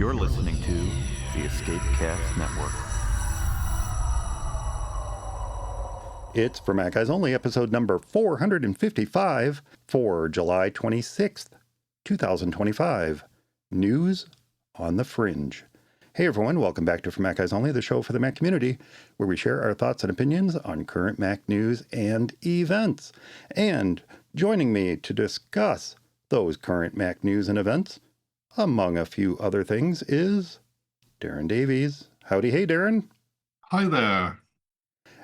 You're listening to the Escapecast Network. It's For Mac Guys Only, episode number 455 for July 26th, 2025. News on the Fringe. Hey everyone, welcome back to For Mac Guys Only, the show for the Mac community, where we share our thoughts and opinions on current Mac news and events. And joining me to discuss those current Mac news and events, among a few other things, is Darren Davies. Howdy, hey Darren. Hi there.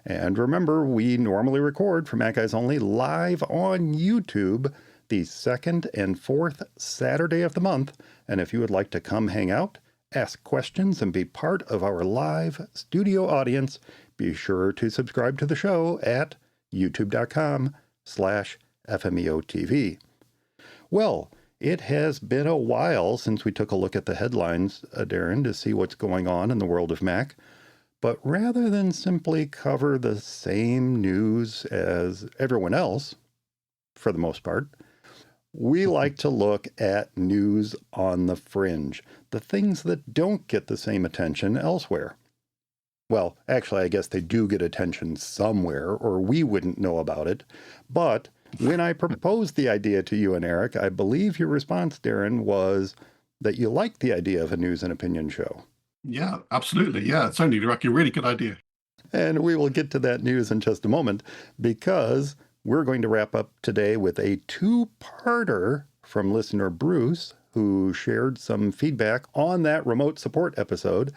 And remember, we normally record For Mac Guys Only live on YouTube the second and fourth Saturday of the month. And if you would like to come hang out, ask questions, and be part of our live studio audience, be sure to subscribe to the show at youtube.com/FMEOTV. Well, it has been a while since we took a look at the headlines, Darren, to see what's going on in the world of Mac. But rather than simply cover the same news as everyone else, for the most part, we like to look at news on the fringe, the things that don't get the same attention elsewhere. Well, actually, I guess they do get attention somewhere, or we wouldn't know about it. But when I proposed the idea to you and Eric, I believe your response, Darren, was that you liked the idea of a news and opinion show. Yeah, absolutely. Yeah, it sounded like a really good idea. And we will get to that news in just a moment, because we're going to wrap up today with a two-parter from listener Bruce, who shared some feedback on that remote support episode,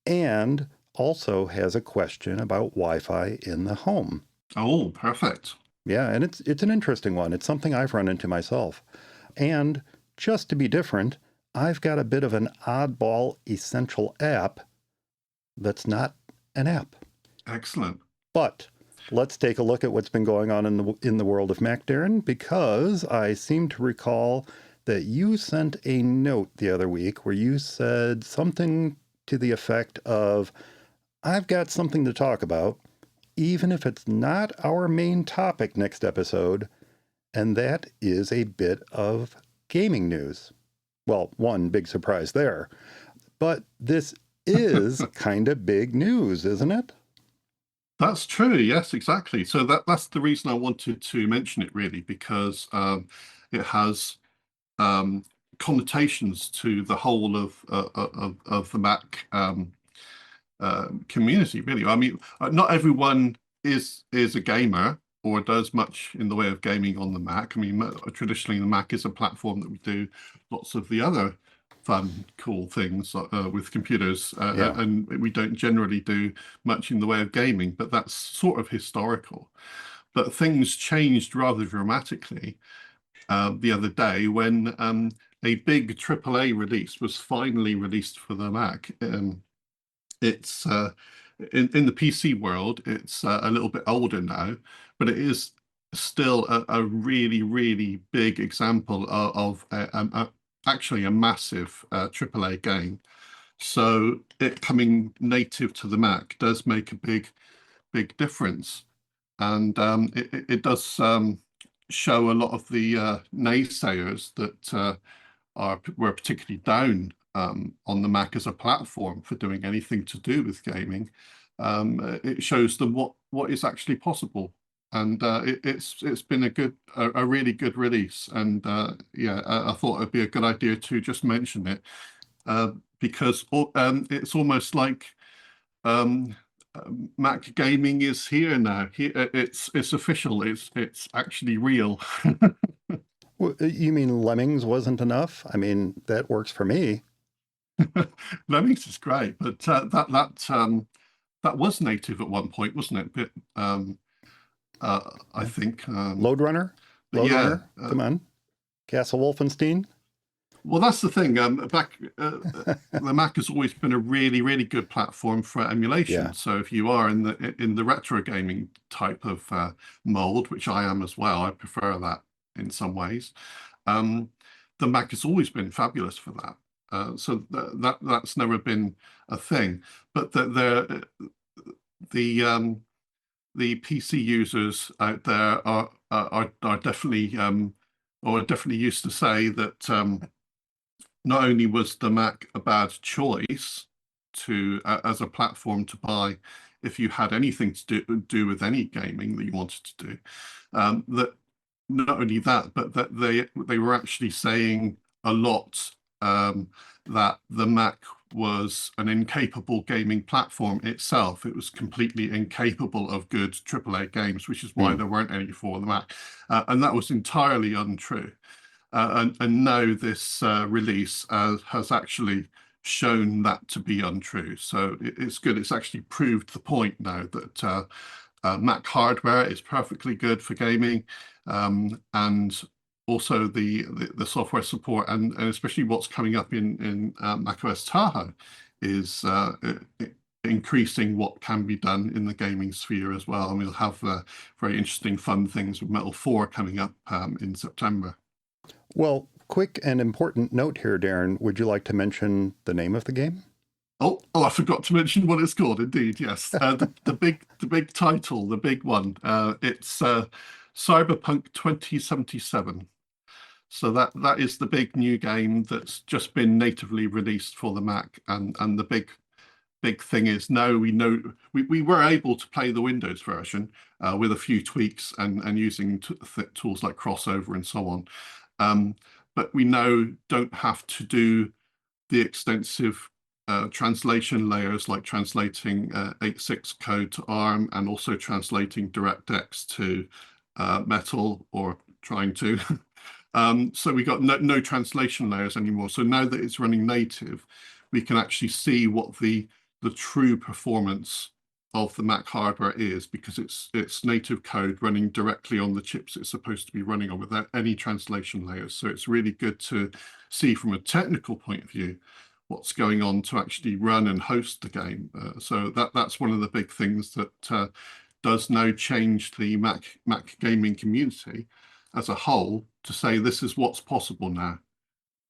and also has a question about Wi-Fi in the home. Oh, perfect. Yeah, and it's an interesting one. It's something I've run into myself. And just to be different, I've got a bit of an oddball essential app that's not an app. Excellent. But let's take a look at what's been going on in the world of Mac, Darren, because I seem to recall that you sent a note the other week where you said something to the effect of, I've got something to talk about, even if it's not our main topic next episode, and that is a bit of gaming news. Well, one big surprise there. But this is kind of big news, isn't it? That's true. Yes, exactly. So that's the reason I wanted to mention it, really, because it has connotations to the whole of the Mac community, really. I mean, not everyone is a gamer or does much in the way of gaming on the Mac. I mean, traditionally, the Mac is a platform that we do lots of the other fun, cool things with computers, and we don't generally do much in the way of gaming, but that's sort of historical. But things changed rather dramatically the other day when a big AAA release was finally released for the Mac. It's in the PC world, it's a little bit older now, but it is still a really, really big example of actually a massive AAA game. So it coming native to the Mac does make a big difference. And it does show a lot of the naysayers that were particularly down on the Mac as a platform for doing anything to do with gaming. It shows them what is actually possible, and it's been a really good release. And I thought it'd be a good idea to just mention it because it's almost like Mac gaming is here now. It's official. It's actually real. You mean Lemmings wasn't enough? I mean, that works for me. Lemmings is great, but that was native at one point, wasn't it? But I think Lode Runner. Come on, Castle Wolfenstein. Well, that's the thing. The Mac has always been a really, really good platform for emulation. Yeah. So if you are in the retro gaming type of mold, which I am as well, I prefer that in some ways. The Mac has always been fabulous for that. So that's never been a thing. But the PC users out there are definitely or definitely used to say that not only was the Mac a bad choice to as a platform to buy if you had anything to do with any gaming that you wanted to do, that not only that, but that they were actually saying a lot that the Mac was an incapable gaming platform itself. It was completely incapable of good AAA games, which is why there weren't any for the Mac. And that was entirely untrue. And now this release has actually shown that to be untrue. So it's good. It's actually proved the point now that Mac hardware is perfectly good for gaming, and also the software support, and especially what's coming up in macOS Tahoe is increasing what can be done in the gaming sphere as well. And we'll have very interesting, fun things with Metal 4 coming up in September. Well, quick and important note here, Darren. Would you like to mention the name of the game? Oh, I forgot to mention what it's called. Indeed, yes. The big title, the big one. It's Cyberpunk 2077. So that is the big new game that's just been natively released for the Mac, and the big thing is now we know we were able to play the Windows version with a few tweaks and using tools like crossover and so on, but we now don't have to do the extensive translation layers like translating 8.6 code to ARM and also translating DirectX to Metal, or trying to. So we got no translation layers anymore. So now that it's running native, we can actually see what the true performance of the Mac hardware is, because it's native code running directly on the chips it's supposed to be running on without any translation layers. So it's really good to see from a technical point of view what's going on to actually run and host the game. So that's one of the big things that does now change the Mac gaming community as a whole, to say this is what's possible now.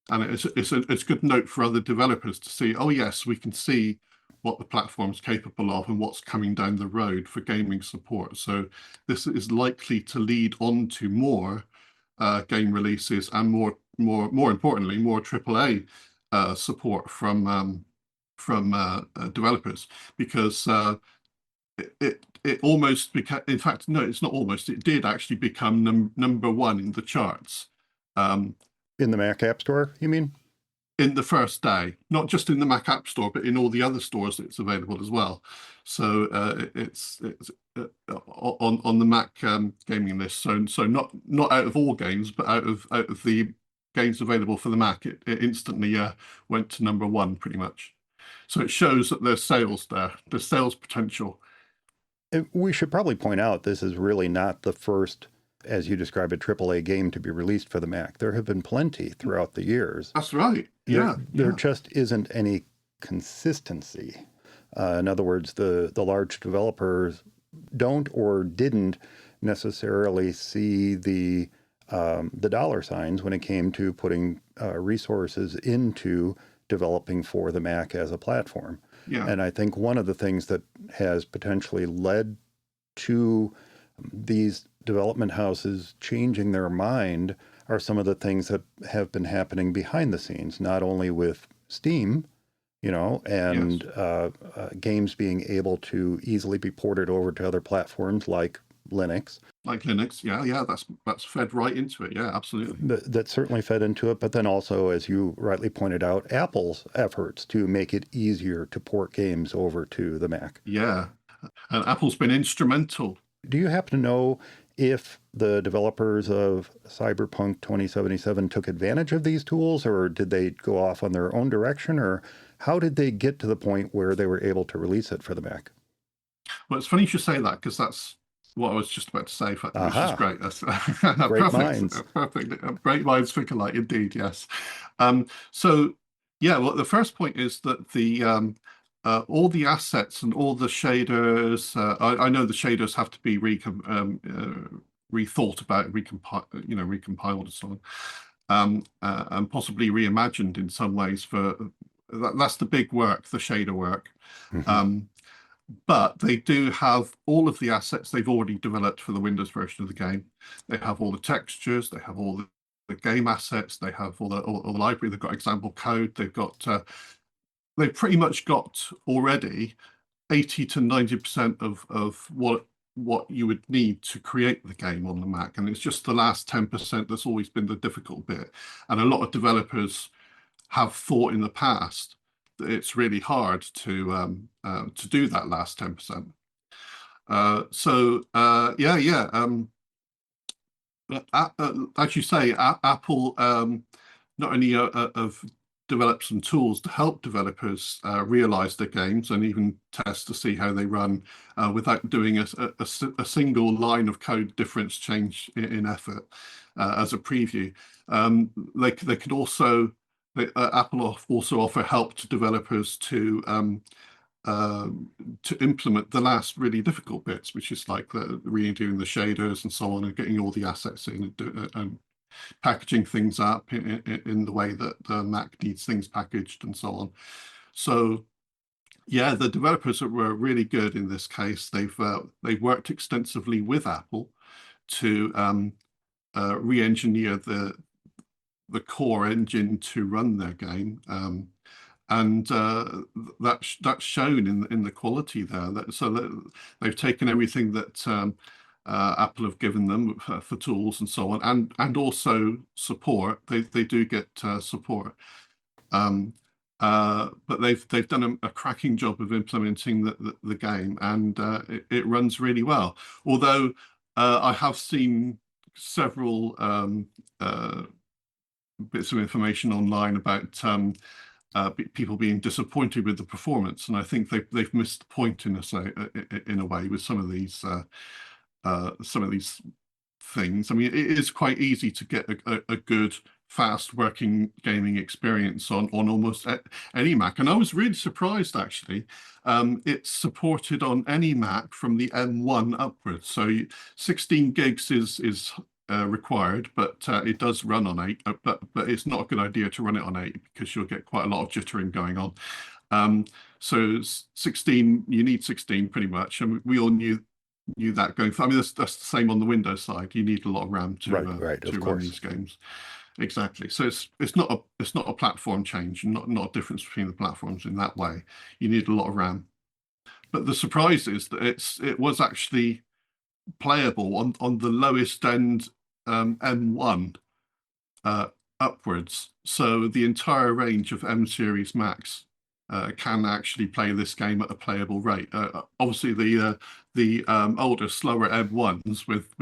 And it's a good note for other developers to see, oh yes, we can see what the platform's capable of and what's coming down the road for gaming support. So this is likely to lead on to more game releases and more importantly, more AAA support from developers, because it almost became, in fact, no, it's not almost, it did actually become number one in the charts. In the Mac App Store, you mean? In the first day, not just in the Mac App Store, but in all the other stores it's available as well. So it's on the Mac gaming list. So not out of all games, but out of the games available for the Mac, it instantly went to number one pretty much. So it shows that there's sales there, there's sales potential. We should probably point out this is really not the first, as you describe, a AAA game to be released for the Mac. There have been plenty throughout the years. That's right. Yeah. There just isn't any consistency. In other words, the large developers don't or didn't necessarily see the dollar signs when it came to putting resources into developing for the Mac as a platform. Yeah. And I think one of the things that has potentially led to these development houses changing their mind are some of the things that have been happening behind the scenes, not only with Steam, and yes, games being able to easily be ported over to other platforms like Linux. Like Linux, yeah, that's fed right into it. Yeah, absolutely. That certainly fed into it, but then also, as you rightly pointed out, Apple's efforts to make it easier to port games over to the Mac. Yeah, and Apple's been instrumental. Do you happen to know if the developers of Cyberpunk 2077 took advantage of these tools, or did they go off on their own direction, or how did they get to the point where they were able to release it for the Mac? Well, it's funny you should say that, because that's what I was just about to say, which is great. That's great perfect, minds. Perfect. Great minds think alike, indeed, yes. So, yeah, well, the first point is that the all the assets and all the shaders, I know the shaders have to be rethought about, recompiled and so on, and possibly reimagined in some ways for, that's the big work, the shader work. Mm-hmm. But they do have all of the assets they've already developed for the Windows version of the game. They have all the textures, they have all the game assets, they have all the library, they've got example code, they've pretty much got already 80 to 90% of what you would need to create the game on the Mac, and it's just the last 10% that's always been the difficult bit. And a lot of developers have thought in the past that it's really hard to do that last 10%. As you say, Apple not only have developed some tools to help developers realize their games and even test to see how they run without doing a single line of code difference change in effort as a preview. They could also, Apple also offer help to developers to implement the last really difficult bits, which is like redoing the shaders and so on, and getting all the assets in and packaging things up in the way that the Mac needs things packaged and so on. So yeah, the developers were really good in this case. They've worked extensively with Apple to re-engineer the core engine to run their game. And that's shown in the quality there. So they've taken everything that Apple have given them for tools and so on, and also support. They do get support, but they've done a cracking job of implementing the game, and it runs really well. Although I have seen several bits of information online about people being disappointed with the performance, and I think they've missed the point in a way with some of these things. I mean, it is quite easy to get a good, fast working gaming experience on almost any Mac, and I was really surprised actually. It's supported on any Mac from the M1 upwards, so 16 gigs is required, but it does run on 8, but it's not a good idea to run it on 8 because you'll get quite a lot of jittering going on. So 16, you need 16 pretty much, and we all knew that going forward. I mean, that's the same on the Windows side. You need a lot of RAM to run these games. Exactly. So it's not a platform change, not a difference between the platforms in that way. You need a lot of RAM. But the surprise is that it was actually playable on the lowest end M1 upwards. So the entire range of M series Macs can actually play this game at a playable rate. Obviously, the older, slower M1s with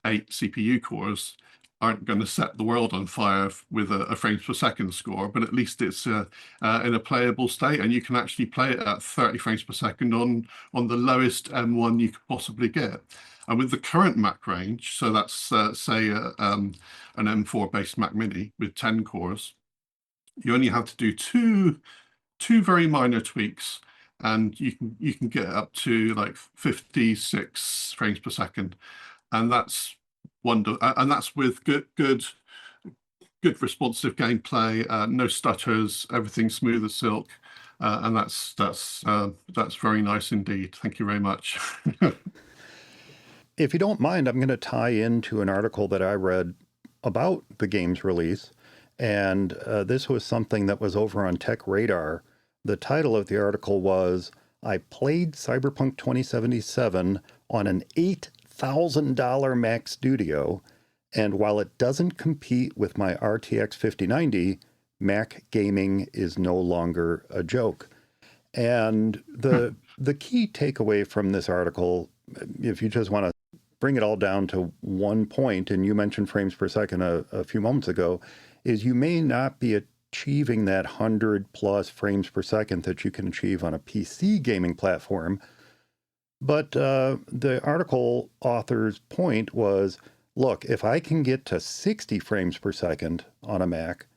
8 CPU cores aren't going to set the world on fire with a frames per second score, but at least it's in a playable state, and you can actually play it at 30 frames per second on the lowest M1 you could possibly get. And with the current Mac range, so that's say an M4 based Mac Mini with 10 cores, you only have to do two very minor tweaks, and you can get up to like 56 frames per second, and that's and that's with good responsive gameplay, no stutters, everything smooth as silk, and that's very nice indeed. Thank you very much. If you don't mind, I'm going to tie into an article that I read about the game's release. And this was something that was over on Tech Radar. The title of the article was, "I played Cyberpunk 2077 on an $8,000 Mac Studio, and while it doesn't compete with my RTX 5090, Mac gaming is no longer a joke." And the key takeaway from this article, if you just want to bring it all down to one point, and you mentioned frames per second a few moments ago, is you may not be achieving that 100 plus frames per second that you can achieve on a PC gaming platform. But the article author's point was, look, if I can get to 60 frames per second on a Mac,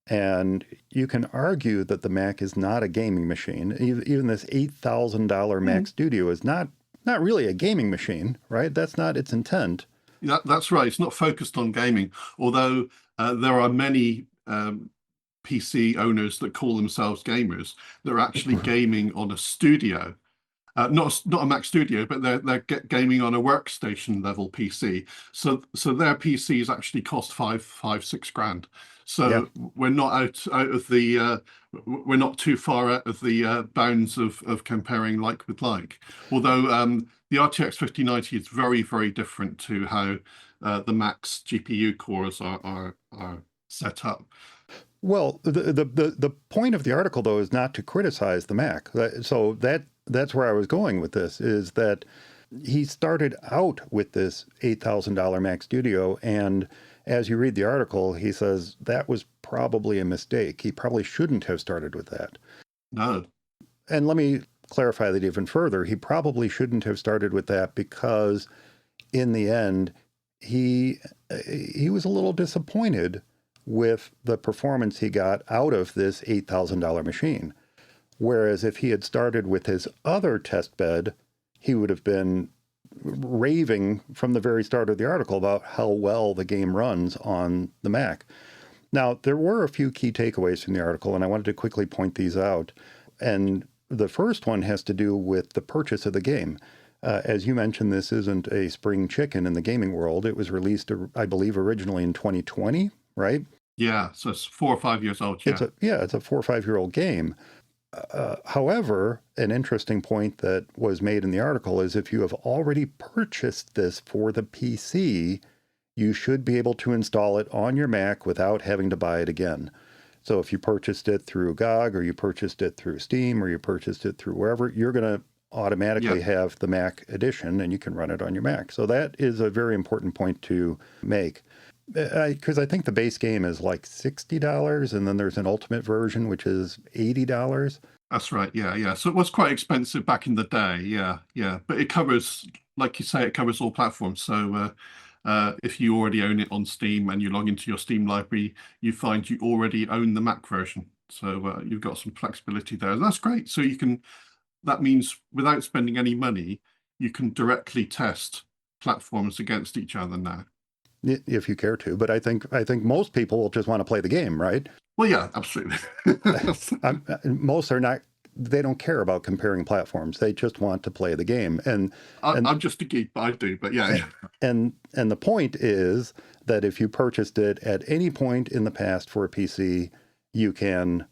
and you can argue that the Mac is not a gaming machine, even this $8,000 Mac Studio is not really a gaming machine, right? That's not its intent. Yeah, that's right. It's not focused on gaming, although there are many PC owners that call themselves gamers. They're actually gaming on a studio. not a Mac Studio, but they're gaming on a workstation level PC. So their PCs actually cost six grand. So we're not out of the we're not too far out of the bounds of comparing like with like. Although the RTX 5090 is very, very different to how the Mac's GPU cores are set up. Well, the point of the article, though, is not to criticize the Mac. So that's where I was going with this, is that he started out with this $8,000 Mac Studio, and as you read the article, he says that was probably a mistake. He probably shouldn't have started with that. No. And let me clarify that even further. He probably shouldn't have started with that because in the end, he was a little disappointed with the performance he got out of this $8,000 machine. Whereas if he had started with his other test bed, he would have been raving from the very start of the article about how well the game runs on the Mac. Now, there were a few key takeaways from the article, and I wanted to quickly point these out. And the first one has to do with the purchase of the game. As you mentioned, this isn't a spring chicken in the gaming world. It was released, I believe, originally in 2020, right? Yeah, so it's 4 or 5 years old. Yeah, It's a 4 or 5 year old game. However, an interesting point that was made in the article is if you have already purchased this for the PC, you should be able to install it on your Mac without having to buy it again. So if you purchased it through GOG, or you purchased it through Steam, or you purchased it through wherever, you're going to automatically have the Mac edition, and you can run it on your Mac. So that is a very important point to make. Because I think the base game is like $60, and then there's an ultimate version, which is $80. That's right. Yeah. So it was quite expensive back in the day. Yeah. But it covers, like you say, it covers all platforms. So if you already own it on Steam and you log into your Steam library, you find you already own the Mac version. So you've got some flexibility there. And that's great. So that means without spending any money, you can directly test platforms against each other now. If you care to, but I think most people will just want to play the game, right? Well, yeah, absolutely. Most are not. They don't care about comparing platforms. They just want to play the game. And I'm just a geek, but I do. But yeah. And the point is that if you purchased it at any point in the past for a PC, you can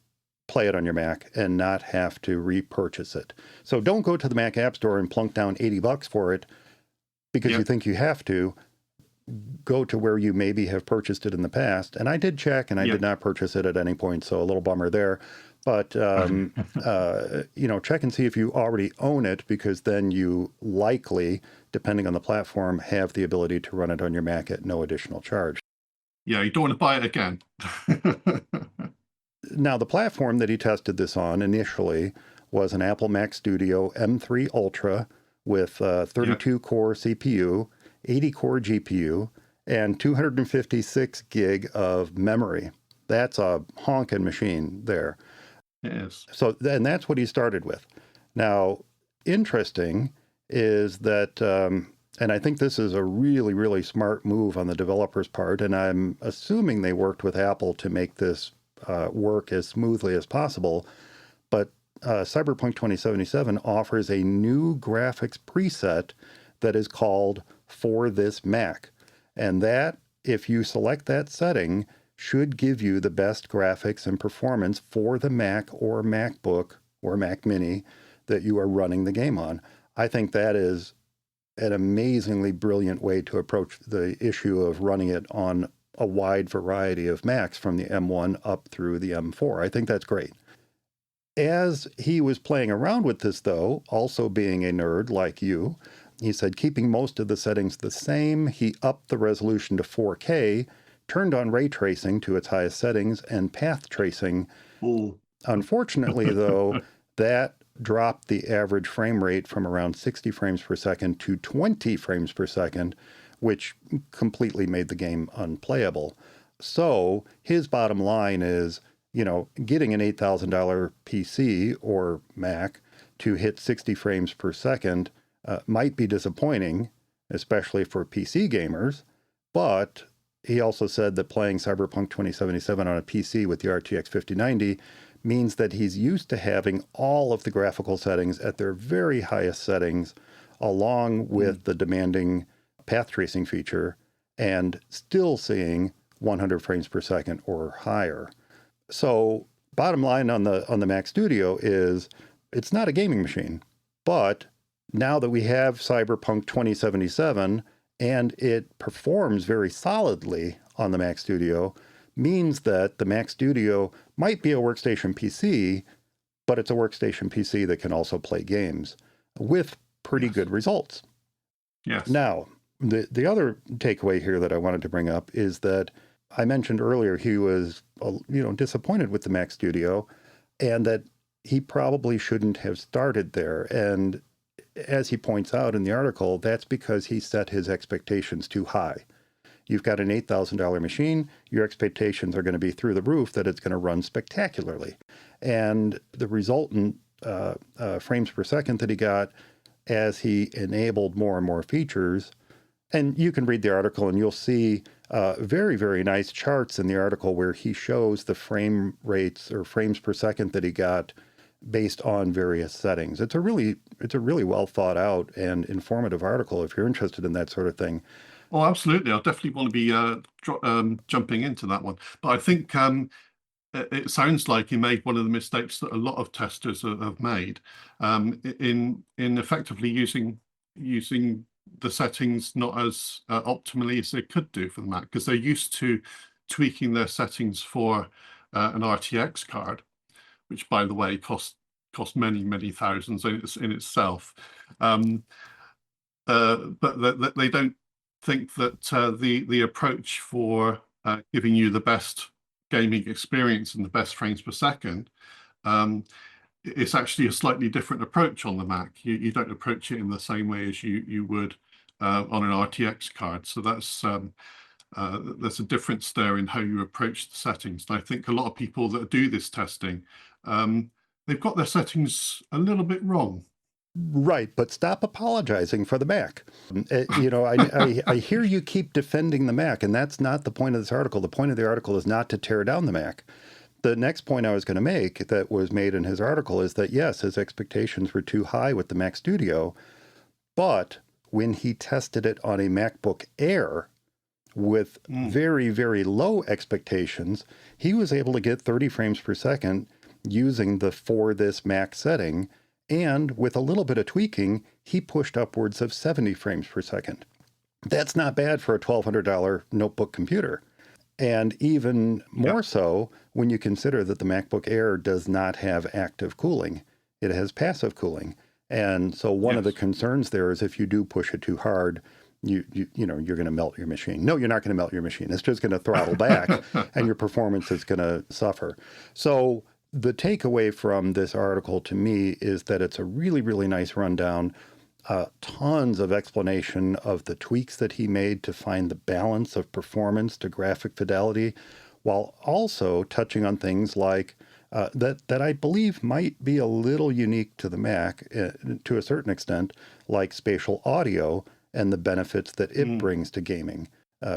play it on your Mac and not have to repurchase it. So don't go to the Mac App Store and plunk down $80 for it because you think you have to. Go to where you maybe have purchased it in the past. And I did check, and I did not purchase it at any point, so a little bummer there. But, check and see if you already own it, because then you likely, depending on the platform, have the ability to run it on your Mac at no additional charge. Yeah, you don't want to buy it again. Now, the platform that he tested this on initially was an Apple Mac Studio M3 Ultra with 32-core CPU, 80-core GPU, and 256 gig of memory. That's a honking machine there. Yes. So then that's what he started with. Now, interesting is that, and I think this is a really, really smart move on the developer's part, and I'm assuming they worked with Apple to make this work as smoothly as possible, but Cyberpunk 2077 offers a new graphics preset that is called For This Mac. And that, if you select that setting, should give you the best graphics and performance for the Mac or MacBook or Mac Mini that you are running the game on. I think that is an amazingly brilliant way to approach the issue of running it on a wide variety of Macs from the M1 up through the M4. I think that's great. As he was playing around with this, though, also being a nerd like you, he said keeping most of the settings the same, he upped the resolution to 4K, turned on ray tracing to its highest settings, and path tracing. Ooh. Unfortunately, though, that dropped the average frame rate from around 60 frames per second to 20 frames per second, which completely made the game unplayable. So his bottom line is, getting an $8,000 PC or Mac to hit 60 frames per second might be disappointing, especially for PC gamers, but he also said that playing Cyberpunk 2077 on a PC with the RTX 5090 means that he's used to having all of the graphical settings at their very highest settings, along with the demanding path tracing feature, and still seeing 100 frames per second or higher. So bottom line on the Mac Studio is it's not a gaming machine, but now that we have Cyberpunk 2077 and it performs very solidly on the Mac Studio, means that the Mac Studio might be a workstation PC, but it's a workstation PC that can also play games with pretty good results. Yes. Now, the other takeaway here that I wanted to bring up is that I mentioned earlier he was, disappointed with the Mac Studio, and that he probably shouldn't have started there. And as he points out in the article, that's because he set his expectations too high. You've got an $8,000 machine, your expectations are going to be through the roof that it's going to run spectacularly. And the resultant frames per second that he got as he enabled more and more features, and you can read the article and you'll see very, very nice charts in the article where he shows the frame rates or frames per second that he got based on various settings. It's a really well thought out and informative article if you're interested in that sort of thing. Oh, absolutely. I definitely want to be jumping into that one. But I think it sounds like he made one of the mistakes that a lot of testers have made in effectively using the settings not as optimally as they could do for the Mac, because they're used to tweaking their settings for an RTX card, which, by the way, cost many thousands in itself. But they don't think that the approach for giving you the best gaming experience and the best frames per second, it's actually a slightly different approach on the Mac. You don't approach it in the same way as you would on an RTX card. So that's there's a difference there in how you approach the settings. And I think a lot of people that do this testing, they've got their settings a little bit wrong. Right, but stop apologizing for the Mac. I hear you keep defending the Mac, and that's not the point of this article. The point of the article is not to tear down the Mac. The next point I was going to make that was made in his article is that, yes, his expectations were too high with the Mac Studio, but when he tested it on a MacBook Air with very, very low expectations, he was able to get 30 frames per second using the For This Mac setting. And with a little bit of tweaking, he pushed upwards of 70 frames per second. That's not bad for a $1,200 notebook computer. And even more so when you consider that the MacBook Air does not have active cooling. It has passive cooling. And so one of the concerns there is if you do push it too hard, you're going to melt your machine. No, you're not going to melt your machine. It's just going to throttle back and your performance is going to suffer. So the takeaway from this article to me is that it's a really, really nice rundown, tons of explanation of the tweaks that he made to find the balance of performance to graphic fidelity, while also touching on things like that I believe might be a little unique to the Mac to a certain extent, like spatial audio and the benefits that it brings to gaming.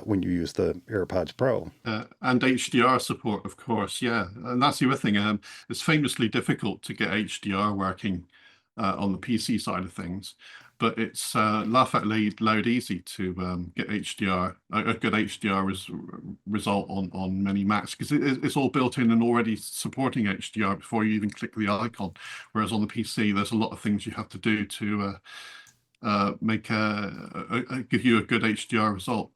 When you use the AirPods Pro. And HDR support, of course, yeah. And that's the other thing. It's famously difficult to get HDR working on the PC side of things, but it's laughably loud easy to get HDR, a good HDR result on many Macs, because it's all built in and already supporting HDR before you even click the icon. Whereas on the PC, there's a lot of things you have to do to give you a good HDR result.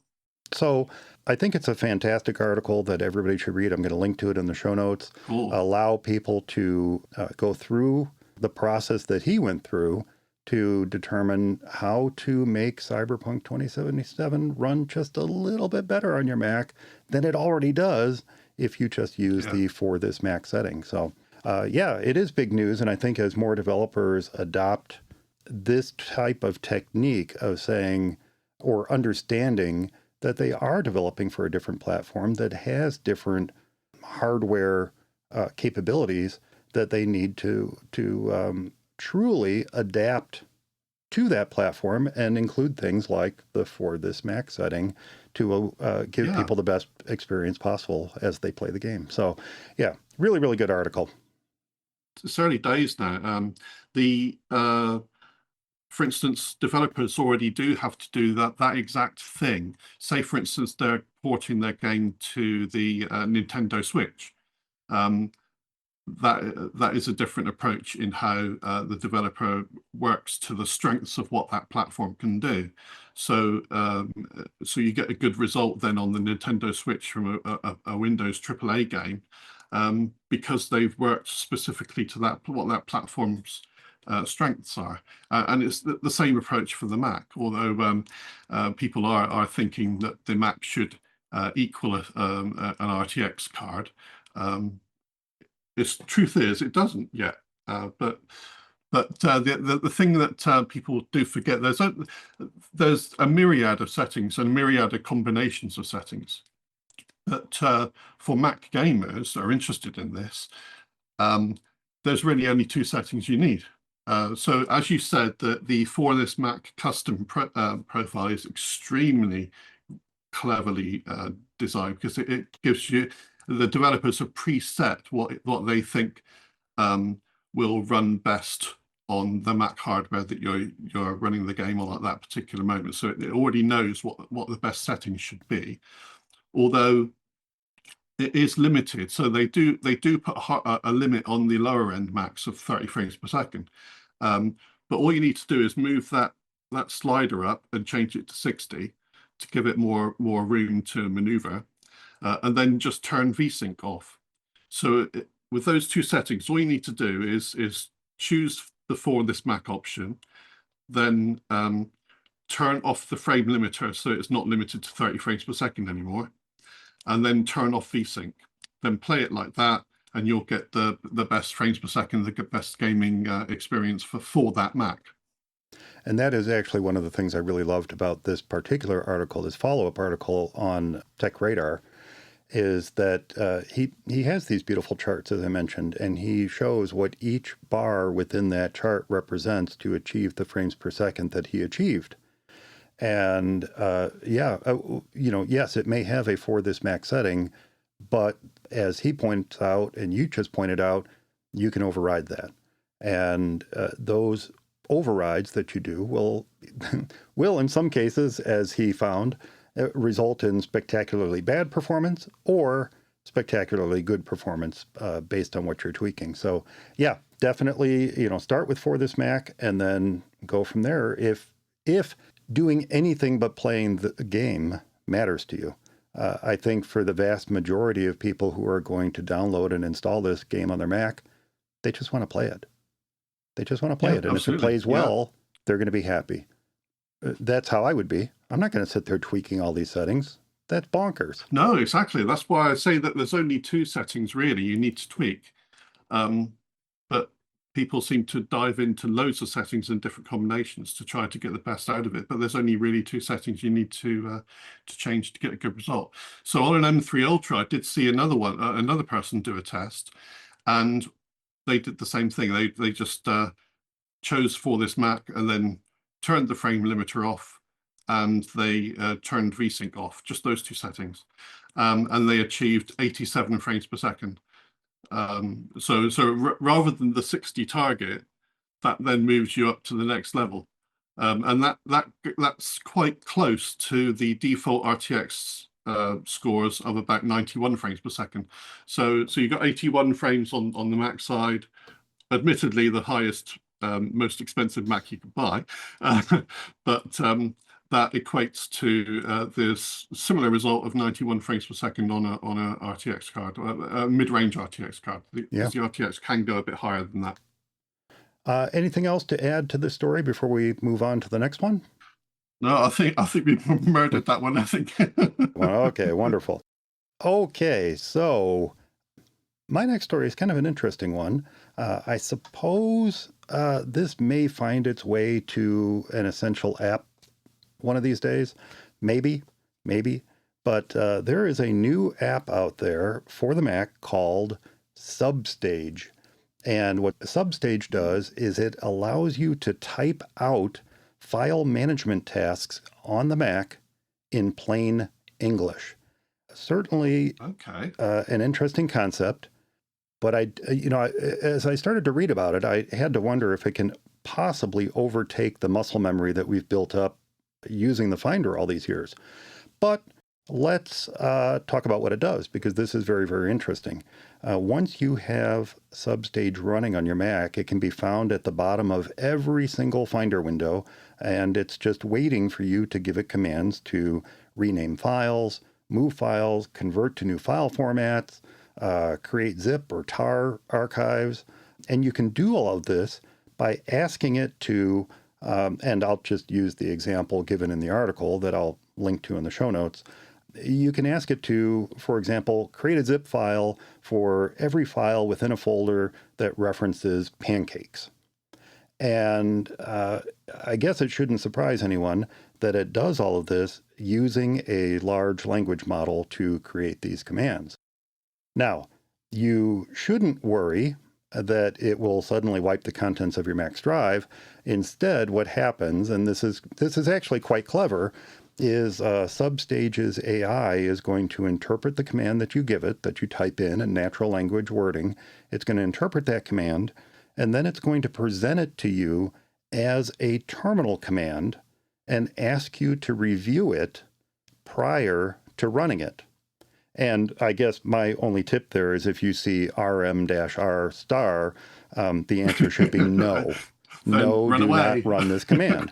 So I think it's a fantastic article that everybody should read. I'm going to link to it in the show notes. Cool. Allow people to go through the process that he went through to determine how to make Cyberpunk 2077 run just a little bit better on your Mac than it already does if you just use the For This Mac setting. So it is big news. And I think as more developers adopt this type of technique of saying or understanding that they are developing for a different platform that has different hardware capabilities, that they need to truly adapt to that platform and include things like the For This Mac setting to give people the best experience possible as they play the game. So, really, really good article. it's early days now. The For instance, developers already do have to do that exact thing. Say, for instance, they're porting their game to the Nintendo Switch. That is a different approach in how the developer works to the strengths of what that platform can do. So you get a good result then on the Nintendo Switch from a Windows AAA game, because they've worked specifically to what that platform's strengths are. And it's the same approach for the Mac, although people are thinking that the Mac should equal an RTX card. Truth is, it doesn't yet. But the thing that people do forget, there's a myriad of settings and a myriad of combinations of settings. But for Mac gamers that are interested in this, there's really only 2 settings you need. So as you said, the For This Mac custom profile is extremely cleverly designed, because it gives you, the developers have preset what they think will run best on the Mac hardware that you're running the game on at that particular moment. So it already knows what the best settings should be, although it is limited. So they do put a limit on the lower end Macs of 30 frames per second. But all you need to do is move that slider up and change it to 60 to give it more room to maneuver. And then just turn VSync off. So with those 2 settings, all you need to do is choose the For This Mac option, then turn off the frame limiter so it's not limited to 30 frames per second anymore, and then turn off VSync. Then play it like that, and you'll get the best frames per second, the best gaming experience for that Mac. And that is actually one of the things I really loved about this particular article, this follow-up article on Tech Radar, is that he has these beautiful charts, as I mentioned, and he shows what each bar within that chart represents to achieve the frames per second that he achieved. And yes, it may have a For This Mac setting, but as he points out, and you just pointed out, you can override that. And those overrides that you do will in some cases, as he found, result in spectacularly bad performance or spectacularly good performance based on what you're tweaking. So yeah, definitely, start with For This Mac and then go from there. If doing anything but playing the game matters to you. I think for the vast majority of people who are going to download and install this game on their Mac, they just want to play it. They just want to play it. And absolutely. If it plays well, they're going to be happy. That's how I would be. I'm not going to sit there tweaking all these settings. That's bonkers. No, exactly. That's why I say that there's only 2 settings really you need to tweak. But people seem to dive into loads of settings and different combinations to try to get the best out of it. But there's only really 2 settings you need to change to get a good result. So on an M3 Ultra, I did see another person do a test, and they did the same thing. They just chose For This Mac and then turned the frame limiter off, and they turned VSync off, just those 2 settings. And they achieved 87 frames per second. So rather than the 60 target, that then moves you up to the next level. And that's quite close to the default RTX scores of about 91 frames per second. So you got 81 frames on the Mac side, admittedly the highest, most expensive Mac you could buy, but that equates to this similar result of 91 frames per second on a RTX card, a mid-range RTX card. The RTX can go a bit higher than that. Anything else to add to this story before we move on to the next one? No, I think we murdered that one, I think. Well, okay, wonderful. Okay, so my next story is kind of an interesting one. I suppose this may find its way to an essential app one of these days. Maybe. But there is a new app out there for the Mac called Substage. And what Substage does is it allows you to type out file management tasks on the Mac in plain English. Certainly an interesting concept. But as I started to read about it, I had to wonder if it can possibly overtake the muscle memory that we've built up using the Finder all these years. But let's talk about what it does, because this is very, very interesting. Once you have Substage running on your Mac, it can be found at the bottom of every single Finder window, and it's just waiting for you to give it commands to rename files, move files, convert to new file formats, create zip or tar archives. And you can do all of this by asking it to, and I'll just use the example given in the article that I'll link to in the show notes. You can ask it to, for example, create a zip file for every file within a folder that references pancakes. And I guess it shouldn't surprise anyone that it does all of this using a large language model to create these commands. Now, you shouldn't worry that it will suddenly wipe the contents of your Mac's drive. Instead, what happens, and this is actually quite clever, is Substage's AI is going to interpret the command that you give it, that you type in natural language wording. It's going to interpret that command, and then it's going to present it to you as a terminal command and ask you to review it prior to running it. And I guess my only tip there is if you see RM-R star, the answer should be no. No, do not run this command.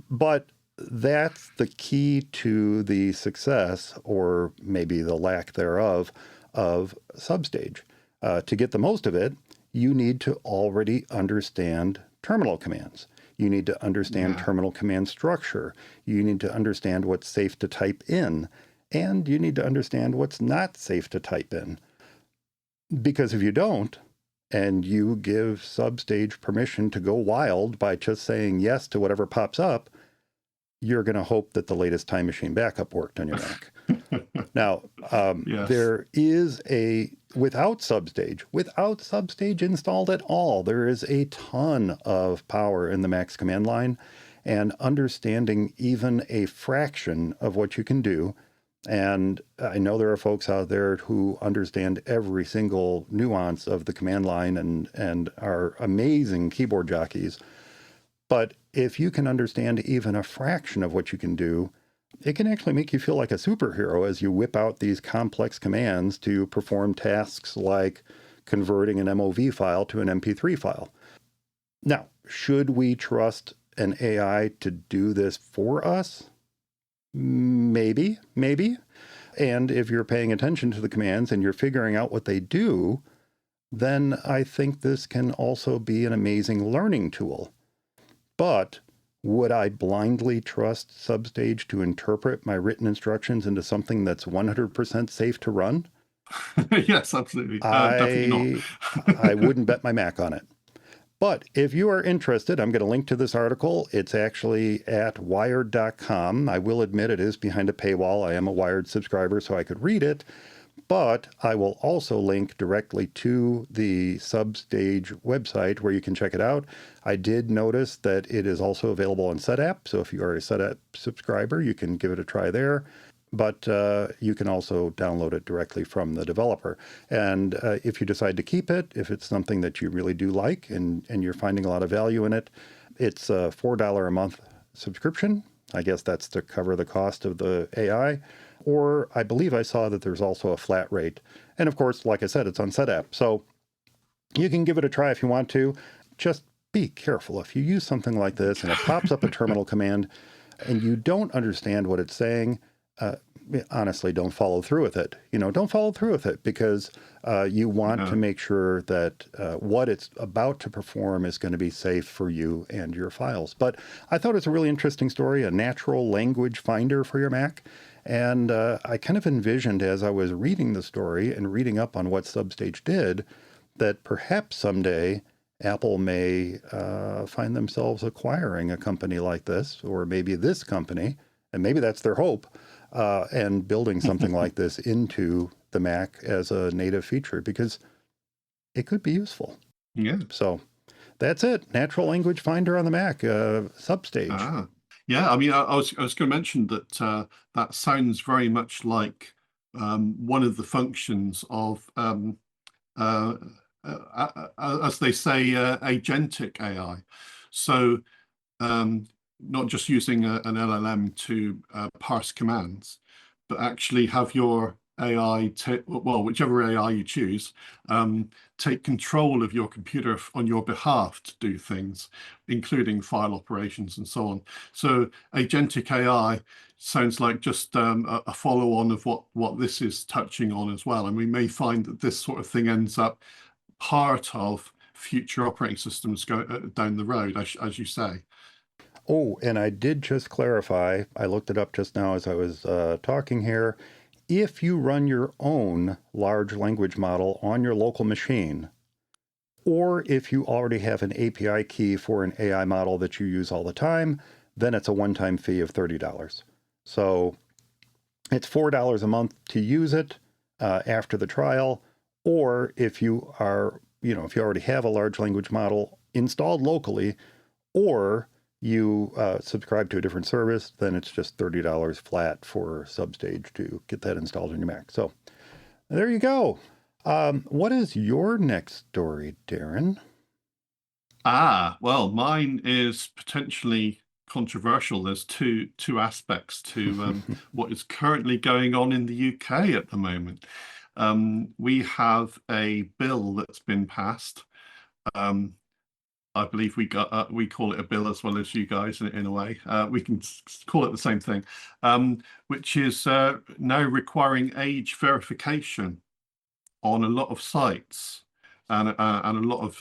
But that's the key to the success, or maybe the lack thereof, of Substage. To get the most of it, you need to already understand terminal commands. You need to understand terminal command structure. You need to understand what's safe to type in. And you need to understand what's not safe to type in. Because if you don't, and you give Substage permission to go wild by just saying yes to whatever pops up, you're going to hope that the latest Time Machine backup worked on your Mac. Now, Yes. there is without Substage installed at all, there is a ton of power in the Mac's command line, and understanding even a fraction of what you can do. And I know there are folks out there who understand every single nuance of the command line and are amazing keyboard jockeys. But if you can understand even a fraction of what you can do, it can actually make you feel like a superhero as you whip out these complex commands to perform tasks like converting an MOV file to an MP3 file. Now, should we trust an AI to do this for us? Maybe. And if you're paying attention to the commands and you're figuring out what they do, then I think this can also be an amazing learning tool. But would I blindly trust Substage to interpret my written instructions into something that's 100% safe to run? Yes, absolutely. Definitely not. I wouldn't bet my Mac on it. But if you are interested, I'm going to link to this article. It's actually at wired.com. I will admit it is behind a paywall. I am a Wired subscriber, so I could read it. But I will also link directly to the Substage website where you can check it out. I did notice that it is also available on SetApp. So if you are a SetApp subscriber, you can give it a try there. But you can also download it directly from the developer. And if you decide to keep it, if it's something that you really do like and you're finding a lot of value in it, it's a $4 a month subscription. I guess that's to cover the cost of the AI. Or I believe I saw that there's also a flat rate. And of course, like I said, it's on SetApp. So you can give it a try if you want to. Just be careful. If you use something like this and it pops up a terminal command and you don't understand what it's saying, honestly, don't follow through with it. Don't follow through with it because you want to make sure that what it's about to perform is going to be safe for you and your files. But I thought it was a really interesting story, a natural language finder for your Mac. And I kind of envisioned as I was reading the story and reading up on what Substage did, that perhaps someday Apple may find themselves acquiring a company like this, or maybe this company, and maybe that's their hope, and building something like this into the Mac as a native feature, because it could be useful. Yeah. So that's it. Natural language finder on the Mac, Substage. Yeah, I mean, I was going to mention that that sounds very much like one of the functions of as they say, agentic AI. So not just using an LLM to parse commands, but actually have your AI, well, whichever AI you choose, take control of your computer on your behalf to do things, including file operations and so on. So agentic AI sounds like just a follow-on of what this is touching on as well. And we may find that this sort of thing ends up part of future operating systems down the road, as you say. Oh, and I did just clarify, I looked it up just now as I was talking here. If you run your own large language model on your local machine, or if you already have an API key for an AI model that you use all the time, then it's a one-time fee of $30. So it's $4 a month to use it after the trial, or if you are, if you already have a large language model installed locally, or you subscribe to a different service, then it's just $30 flat for Substage to get that installed on your Mac. So there you go. What is your next story, Darren? Well, mine is potentially controversial. There's two aspects to what is currently going on in the UK at the moment. We have a bill that's been passed. I believe we call it a bill as well as you guys in a way. We can call it the same thing, which is now requiring age verification on a lot of sites and a lot of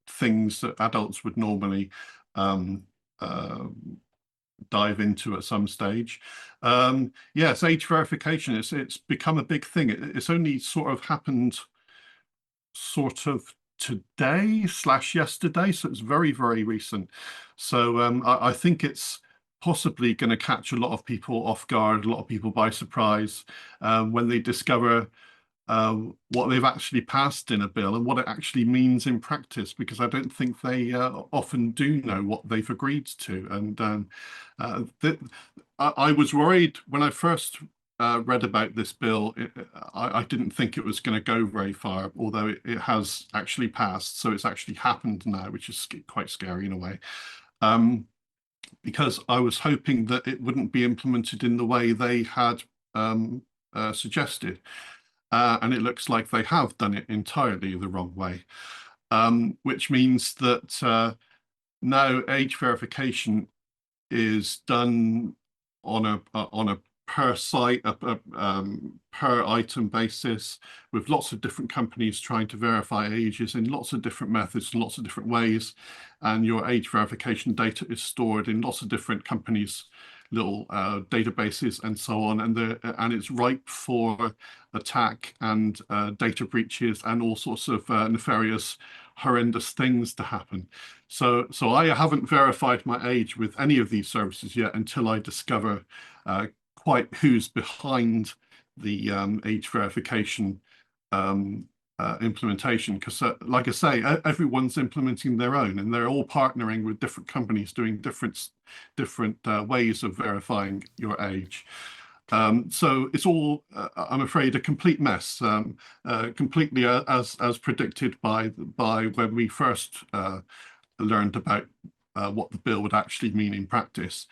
things that adults would normally dive into at some stage. Yes, age verification, it's become a big thing. It's only sort of happened sort of today/yesterday, so it's very, very recent. So I think it's possibly going to catch a lot of people off guard, a lot of people by surprise when they discover what they've actually passed in a bill and what it actually means in practice, because I don't think they often do know what they've agreed to. And I was worried when I first read about this bill. I didn't think it was going to go very far, although it has actually passed. So it's actually happened now, which is quite scary in a way. Because I was hoping that it wouldn't be implemented in the way they had suggested. And it looks like they have done it entirely the wrong way, which means that now age verification is done on a per site, per item basis, with lots of different companies trying to verify ages in lots of different methods and lots of different ways. And your age verification data is stored in lots of different companies' little databases and so on, and it's ripe for attack and data breaches and all sorts of nefarious, horrendous things to happen. So I haven't verified my age with any of these services yet until I discover quite who's behind the age verification implementation, because like I say, everyone's implementing their own, and they're all partnering with different companies doing different ways of verifying your age. So it's all, I'm afraid, a complete mess, completely as predicted by when we first learned about what the bill would actually mean in practice.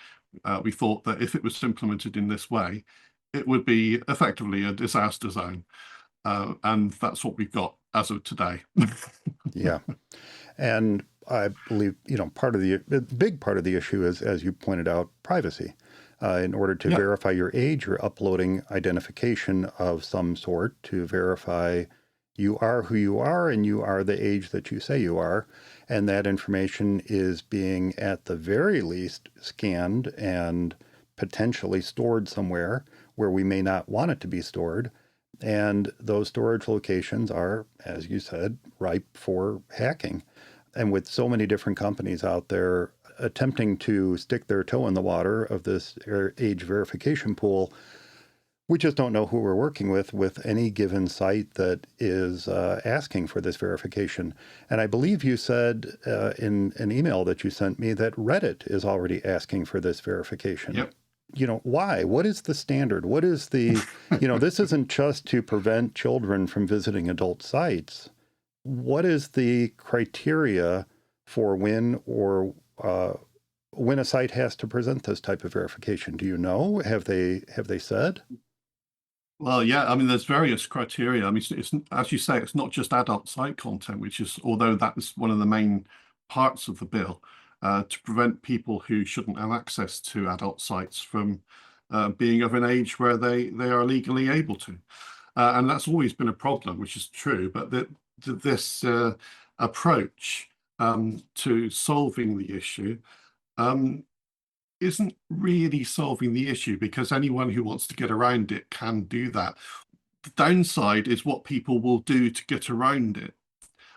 We thought that if it was implemented in this way, it would be effectively a disaster zone. And that's what we've got as of today. Yeah. And I believe, the big part of the issue is, as you pointed out, privacy. In order to verify your age, you're uploading identification of some sort to verify you are who you are and you are the age that you say you are. And that information is being, at the very least, scanned and potentially stored somewhere where we may not want it to be stored. And those storage locations are, as you said, ripe for hacking. And with so many different companies out there attempting to stick their toe in the water of this age verification pool, we just don't know who we're working with any given site that is asking for this verification. And I believe you said in an email that you sent me that Reddit is already asking for this verification. Yep. why? What is the standard? What is the, this isn't just to prevent children from visiting adult sites. What is the criteria for when a site has to present this type of verification? Do you know? Have they said? Well, yeah, I mean, there's various criteria. I mean, it's as you say, it's not just adult site content, which is, although that is one of the main parts of the bill, to prevent people who shouldn't have access to adult sites from being of an age where they are legally able to. And that's always been a problem, which is true. But this approach to solving the issue isn't really solving the issue, because anyone who wants to get around it can do that. The downside is what people will do to get around it.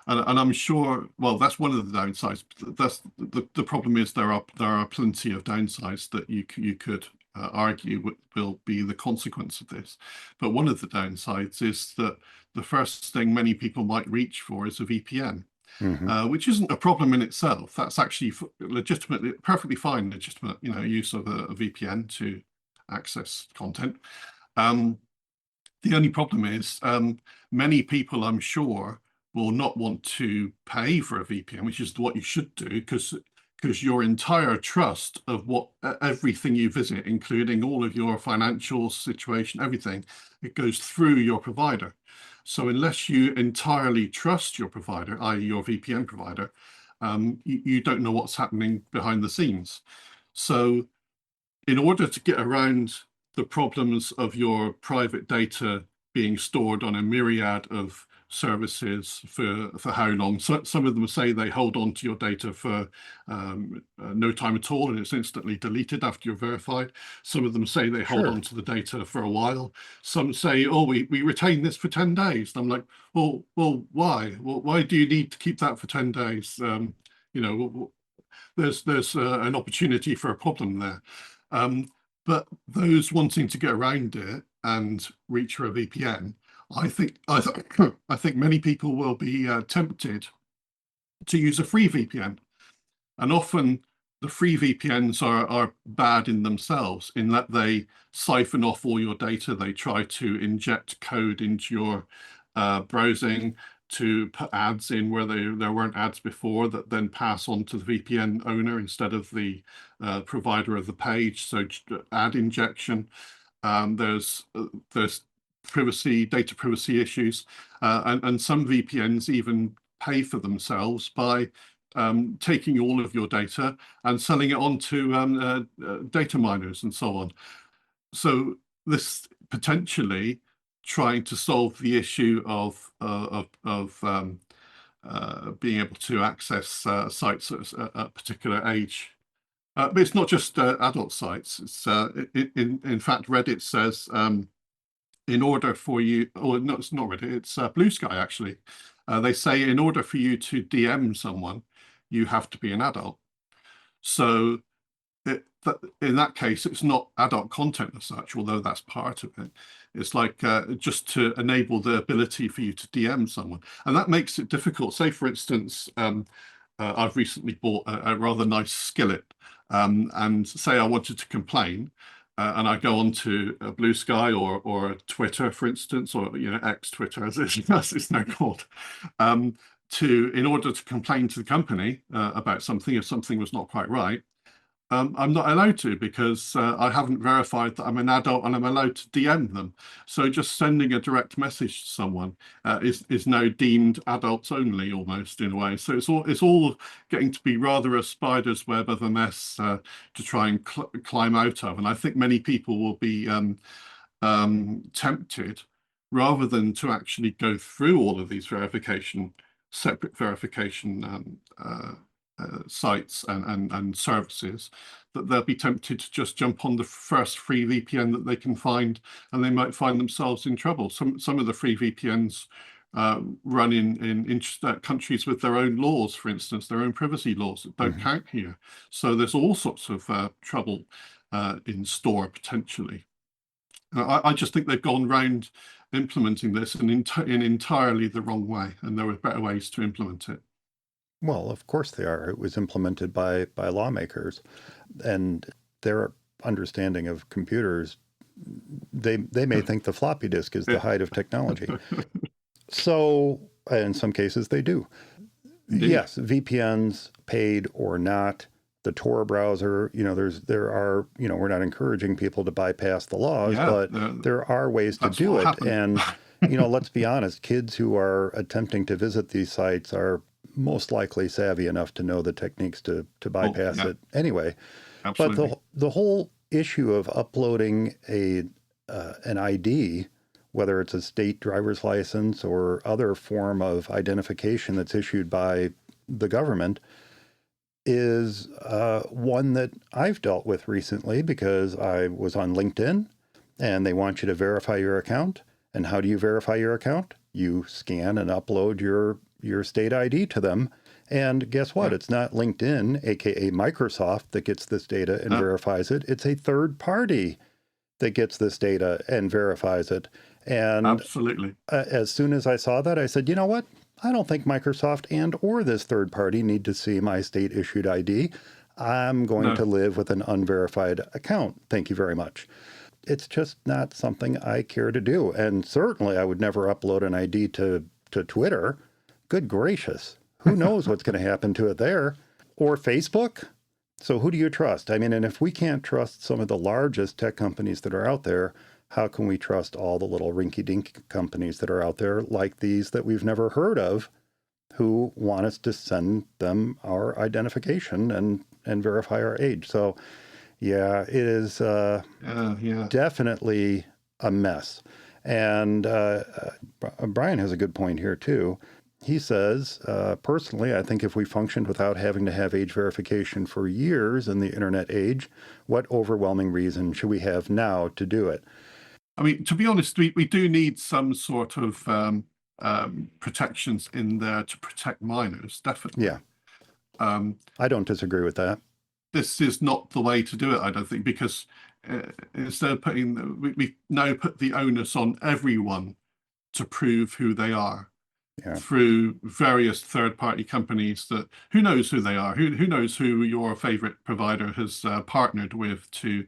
And I'm sure, well, that's one of the downsides. That's the problem is there are plenty of downsides that you could argue will be the consequence of this. But one of the downsides is that the first thing many people might reach for is a VPN. Which isn't a problem in itself. That's actually legitimately, perfectly fine, legitimate, use of a VPN to access content. The only problem is many people, I'm sure, will not want to pay for a VPN, which is what you should do, because your entire trust of everything you visit, including all of your financial situation, everything, it goes through your provider. So unless you entirely trust your provider, i.e. your VPN provider, you don't know what's happening behind the scenes. So in order to get around the problems of your private data being stored on a myriad of services for how long, so some of them say they hold on to your data for no time at all and it's instantly deleted after you're verified. Some of them say they hold on to the data for a while. Some say, oh, we retain this for 10 days. And I'm like, well, why? Well, why do you need to keep that for 10 days? There's an opportunity for a problem there. But those wanting to get around it and reach for a VPN, I think many people will be tempted to use a free VPN, and often the free VPNs are bad in themselves, in that they siphon off all your data. They try to inject code into your browsing to put ads in where there weren't ads before, that then pass on to the VPN owner instead of the provider of the page. So ad injection. There's data privacy issues, and some VPNs even pay for themselves by taking all of your data and selling it on to data miners and so on. So this potentially trying to solve the issue of being able to access sites at a particular age. But it's not just adult sites. It's in fact, Reddit says in order for you, or no, it's not Reddit, it's Blue Sky actually. They say in order for you to DM someone, you have to be an adult. So in that case, it's not adult content as such, although that's part of it. It's like just to enable the ability for you to DM someone. And that makes it difficult. Say, for instance, I've recently bought a rather nice skillet, and say I wanted to complain, and I go on to Blue Sky or Twitter, for instance, or X Twitter as it's now called, in order to complain to the company about something if something was not quite right. I'm not allowed to, because I haven't verified that I'm an adult and I'm allowed to DM them. So just sending a direct message to someone is now deemed adults only, almost, in a way. So it's all getting to be rather a spider's web of a mess to try and climb out of. And I think many people will be tempted, rather than to actually go through all of these separate verification sites and services, that they'll be tempted to just jump on the first free VPN that they can find, and they might find themselves in trouble. Some of the free VPNs run in countries with their own laws, for instance, their own privacy laws that don't count here. So there's all sorts of trouble in store potentially. I just think they've gone round implementing this in entirely the wrong way, and there are better ways to implement it. Well, of course they are. It was implemented by lawmakers, and there understanding of computers, they may think the floppy disk is the height of technology. So in some cases they do. Indeed. Yes, VPNs, paid or not, the Tor browser, there are, we're not encouraging people to bypass the laws, but there are ways to do it. And, let's be honest, kids who are attempting to visit these sites are most likely savvy enough to know the techniques to bypass it anyway. Absolutely. But the whole issue of uploading an ID, whether it's a state driver's license or other form of identification that's issued by the government, is one that I've dealt with recently because I was on LinkedIn and they want you to verify your account. And how do you verify your account? You scan and upload your state ID to them. And guess what? It's not LinkedIn, aka Microsoft, that gets this data and verifies it. It's a third party that gets this data and verifies it. And absolutely. As soon as I saw that, I said, you know what? I don't think Microsoft and or this third party need to see my state issued ID. I'm going to live with an unverified account. Thank you very much. It's just not something I care to do. And certainly I would never upload an ID to Twitter. Good gracious. Who knows what's going to happen to it there? Or Facebook? So who do you trust? I mean, and if we can't trust some of the largest tech companies that are out there, how can we trust all the little rinky-dink companies that are out there like these that we've never heard of who want us to send them our identification and verify our age? So, yeah, it is definitely a mess. And Brian has a good point here, too. He says, personally, I think if we functioned without having to have age verification for years in the internet age, what overwhelming reason should we have now to do it? I mean, to be honest, we do need some sort of protections in there to protect minors, definitely. Yeah. I don't disagree with that. This is not the way to do it, I don't think, because instead of we now put the onus on everyone to prove who they are through various third-party companies that who knows who they are, who knows who your favorite provider has partnered with to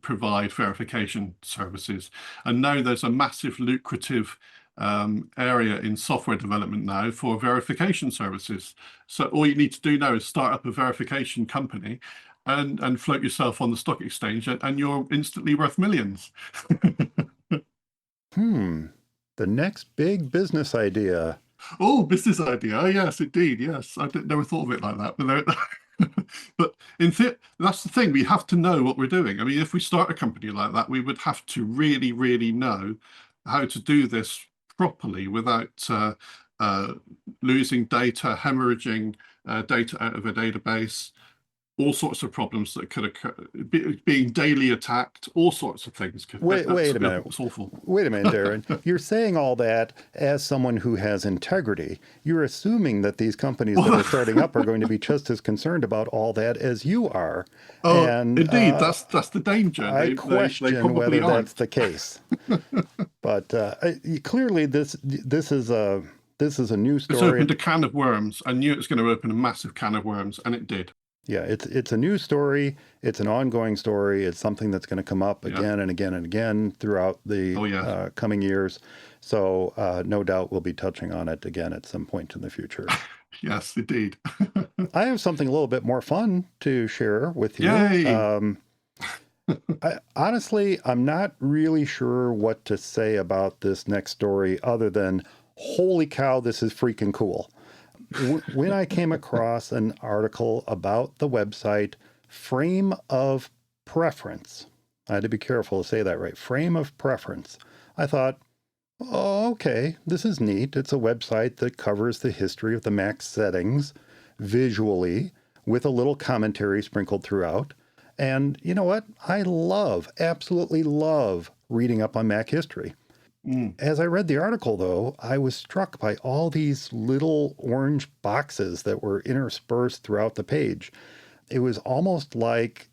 provide verification services. And now there's a massive lucrative area in software development now for verification services. So all you need to do now is start up a verification company and float yourself on the stock exchange, and you're instantly worth millions. The next big business idea. Oh, business idea. Yes, indeed. Yes. I never thought of it like that. But that's the thing. We have to know what we're doing. I mean, if we start a company like that, we would have to really, really know how to do this properly without losing data, hemorrhaging data out of a database, all sorts of problems that could occur, being daily attacked, all sorts of things. Wait a minute. It's awful. Wait a minute, Darren. You're saying all that as someone who has integrity. You're assuming that these companies that are starting up are going to be just as concerned about all that as you are. Oh, and, indeed. That's the danger. I question whether that's the case. But clearly, this is a new story. It's opened a can of worms. I knew it was going to open a massive can of worms, and it did. Yeah, it's a new story. It's an ongoing story. It's something that's going to come up again and again and again throughout the coming years. So no doubt we'll be touching on it again at some point in the future. Yes, indeed. I have something a little bit more fun to share with you. Yay! Honestly, I'm not really sure what to say about this next story other than, holy cow, this is freaking cool. When I came across an article about the website Frame of Preference, I had to be careful to say that right, Frame of Preference, I thought, oh, okay, this is neat. It's a website that covers the history of the Mac settings visually with a little commentary sprinkled throughout. And you know what? I absolutely love reading up on Mac history. As I read the article, though, I was struck by all these little orange boxes that were interspersed throughout the page. It was almost like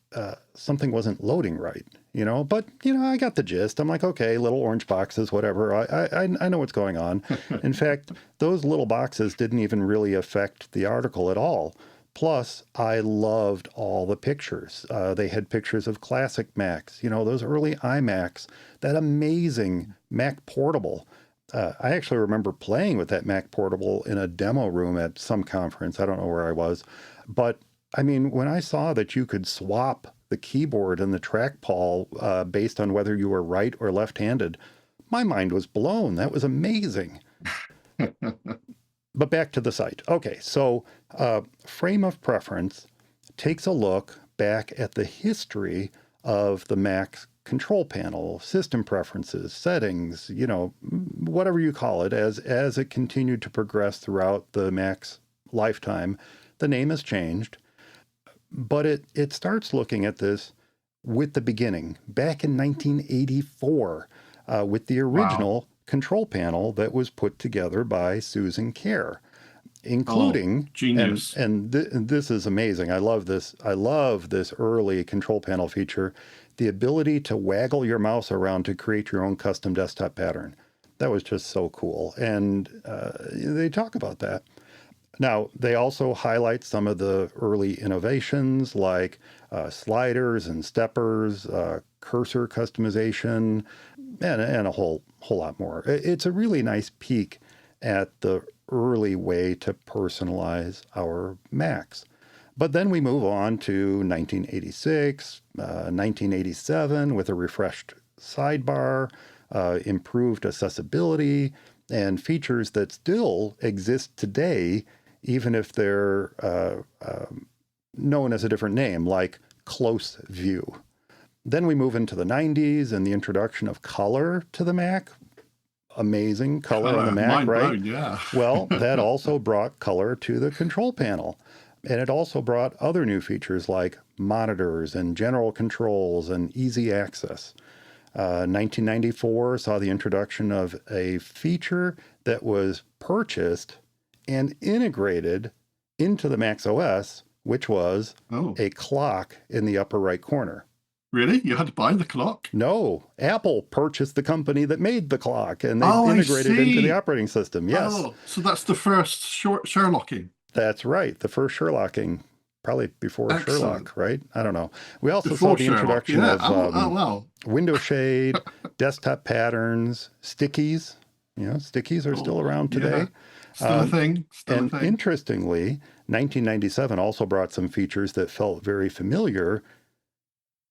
something wasn't loading right, but, I got the gist. I'm like, okay, little orange boxes, whatever. I know what's going on. In fact, those little boxes didn't even really affect the article at all. Plus, I loved all the pictures. They had pictures of classic Macs, those early iMacs, that amazing Mac Portable. I actually remember playing with that Mac Portable in a demo room at some conference. I don't know where I was. But, I mean, when I saw that you could swap the keyboard and the trackball based on whether you were right or left-handed, my mind was blown. That was amazing. But back to the site. Okay, so Frame of Preference takes a look back at the history of the Mac's control panel, system preferences, settings, whatever you call it, as it continued to progress throughout the Mac's lifetime. The name has changed, but it starts looking at this with the beginning, back in 1984, with the original control panel that was put together by Susan Kerr, including genius. And this is amazing. I love this early control panel feature, the ability to waggle your mouse around to create your own custom desktop pattern. That was just so cool. And they talk about that. Now, they also highlight some of the early innovations like sliders and steppers, cursor customization, and a whole lot more. It's a really nice peek at the early way to personalize our Macs. But then we move on to 1986, 1987 with a refreshed sidebar, improved accessibility, and features that still exist today, even if they're known as a different name, like close view. Then we move into the 90s and the introduction of color to the Mac. Amazing color on the Mac, right? Blown, yeah. Well, that also brought color to the control panel. And it also brought other new features like monitors and general controls and easy access. 1994 saw the introduction of a feature that was purchased and integrated into the Mac's OS, which was a clock in the upper right corner. Really? You had to buy the clock? No. Apple purchased the company that made the clock, and they integrated it into the operating system. Yes. Oh, so that's the first Sherlocking. That's right. The first Sherlocking, probably before Sherlock, right? I don't know. We also Before saw the introduction of window shade, desktop patterns, stickies. Stickies are still around today. Still a thing. Interestingly, 1997 also brought some features that felt very familiar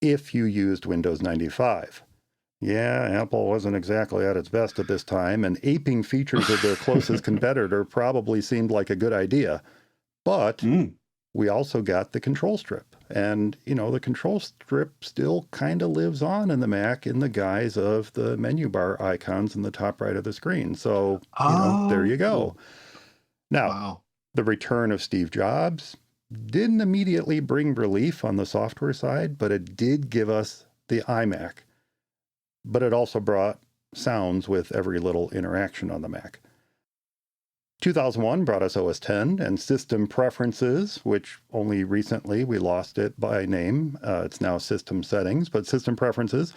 if you used Windows 95. Yeah, Apple wasn't exactly at its best at this time, and aping features of their closest competitor probably seemed like a good idea. But we also got the control strip. And, the control strip still kind of lives on in the Mac in the guise of the menu bar icons in the top right of the screen. So, there you go. Now, the return of Steve Jobs didn't immediately bring relief on the software side, but it did give us the iMac. But it also brought sounds with every little interaction on the Mac. 2001 brought us OS X and System Preferences, which only recently we lost it by name. It's now System Settings, but System Preferences,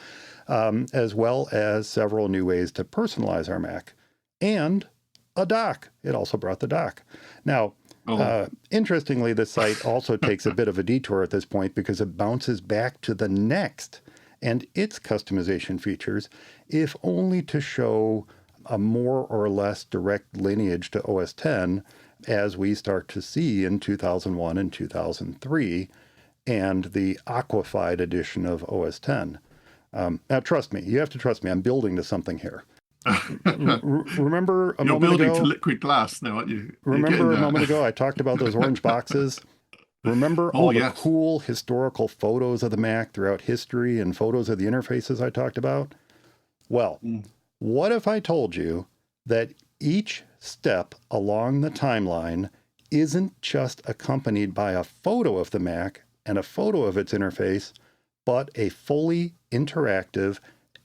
as well as several new ways to personalize our Mac. And a dock. It also brought the dock. Now, interestingly, the site also takes a bit of a detour at this point because it bounces back to the Next and its customization features, if only to show a more or less direct lineage to OS X, as we start to see in 2001 and 2003, and the Aquafied edition of OS X. Now, trust me, you have to trust me, I'm building to something here. Remember a You're moment ago? building to liquid glass now, aren't you? Remember a moment ago I talked about those orange boxes? Remember all the cool historical photos of the Mac throughout history and photos of the interfaces I talked about? Well, what if I told you that each step along the timeline isn't just accompanied by a photo of the Mac and a photo of its interface, but a fully interactive,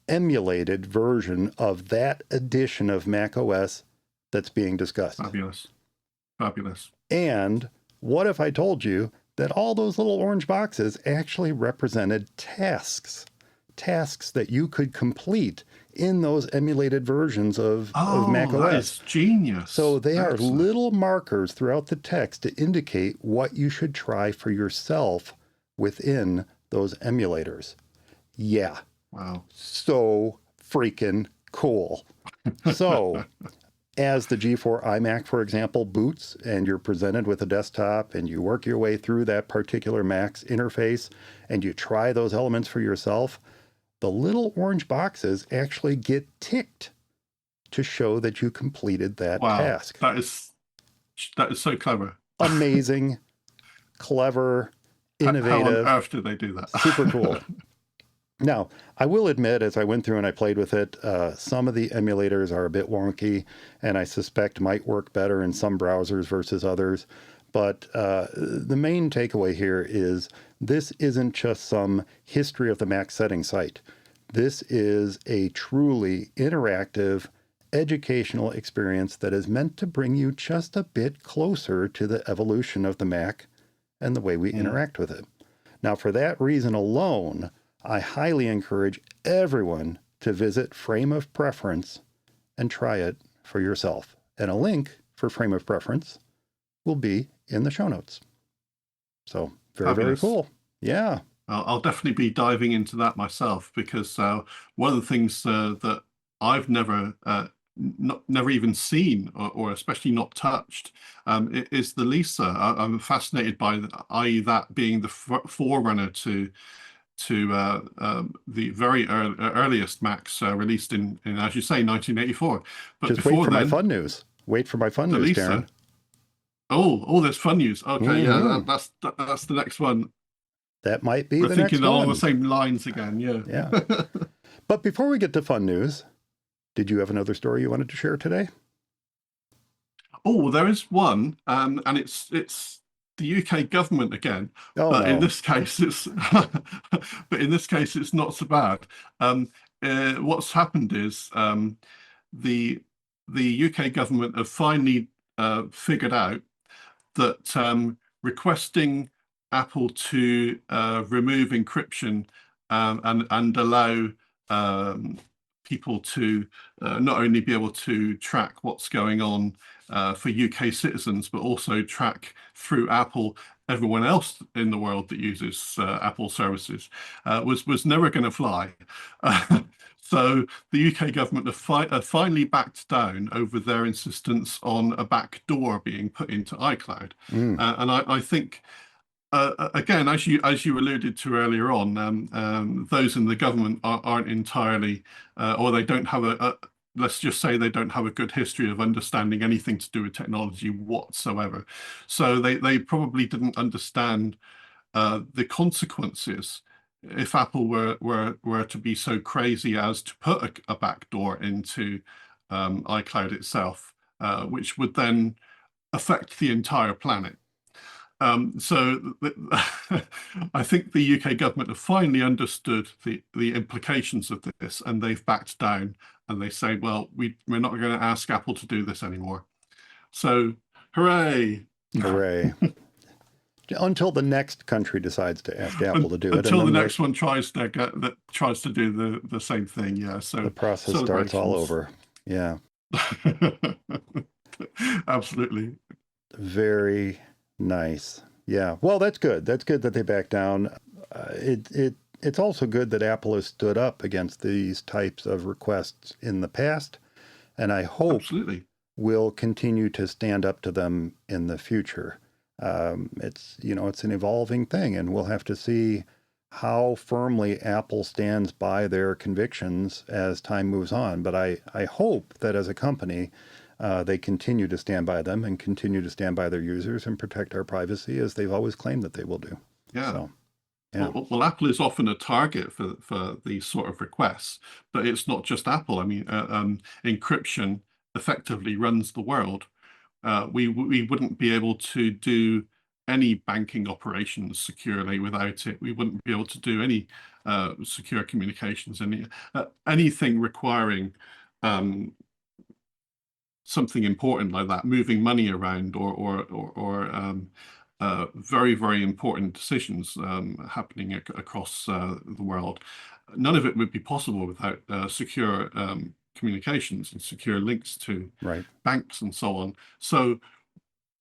emulated version of that edition of Mac OS that's being discussed? Fabulous. And what if I told you that all those little orange boxes actually represented tasks that you could complete in those emulated versions of Mac Oh, that OS. is genius. So they are Excellent. little markers throughout the text to indicate what you should try for yourself within those emulators. Yeah, Wow. so freaking cool. So as the G4 iMac, for example, boots and you're presented with a desktop and you work your way through that particular Mac's interface and you try those elements for yourself, the little orange boxes actually get ticked to show that you completed that Wow. task. That is so clever. Amazing, clever, How on innovative, earth did they do that? super cool. Now, I will admit, as I went through and I played with it, some of the emulators are a bit wonky and I suspect might work better in some browsers versus others. But the main takeaway here is this isn't just some history of the Mac setting site. This is a truly interactive, educational experience that is meant to bring you just a bit closer to the evolution of the Mac and the way we interact with it. Now, for that reason alone, I highly encourage everyone to visit Frame of Preference and try it for yourself. And a link for Frame of Preference will be in the show notes. So very, Fabulous. very cool. Yeah. I'll definitely be diving into that myself because one of the things that I've never even seen or especially not touched is the Lisa. I'm fascinated by i.e. that being the forerunner to the very earliest Macs released in, as you say, 1984. But just before wait for then, my fun news. Wait for my fun news, Lisa. Darren. Oh, there's fun news. Okay, yeah, Mhm. that's the next one. That might be We're the next thinking along one. the same lines again, yeah. Yeah. But before we get to fun news, did you have another story you wanted to share today? Oh, there is one, and it's the UK government again. Oh, But in no. this case, it's not so bad. What's happened is the UK government have finally figured out that requesting Apple to remove encryption and allow people to not only be able to track what's going on for UK citizens, but also track through Apple everyone else in the world that uses Apple services was never going to fly. So the UK government have finally backed down over their insistence on a backdoor being put into iCloud. Mm. And I think, again, as you alluded to earlier on, those in the government aren't entirely, or they don't have let's just say they don't have a good history of understanding anything to do with technology whatsoever. So they probably didn't understand the consequences if Apple were to be so crazy as to put a backdoor into iCloud itself, which would then affect the entire planet. So I think the UK government have finally understood the implications of this, and they've backed down, and they say, well, we're not going to ask Apple to do this anymore. So hooray! Hooray. Until the next country decides to ask Apple to do it. Until the next one tries to do the same thing. Yeah. So the process starts all over. Yeah. Absolutely. Very nice. Yeah. Well, that's good. That's good that they back down. It's also good that Apple has stood up against these types of requests in the past, and I hope will continue to stand up to them in the future. It's an evolving thing, and we'll have to see how firmly Apple stands by their convictions as time moves on. But I hope that as a company, they continue to stand by them and continue to stand by their users and protect our privacy as they've always claimed that they will do. Yeah. So, yeah. Well, Apple is often a target for these sort of requests, but it's not just Apple. I mean, encryption effectively runs the world. We wouldn't be able to do any banking operations securely without it. We wouldn't be able to do any secure communications, anything requiring something important like that, moving money around or very, very important decisions happening across the world. None of it would be possible without secure communications and secure links to banks and so on. So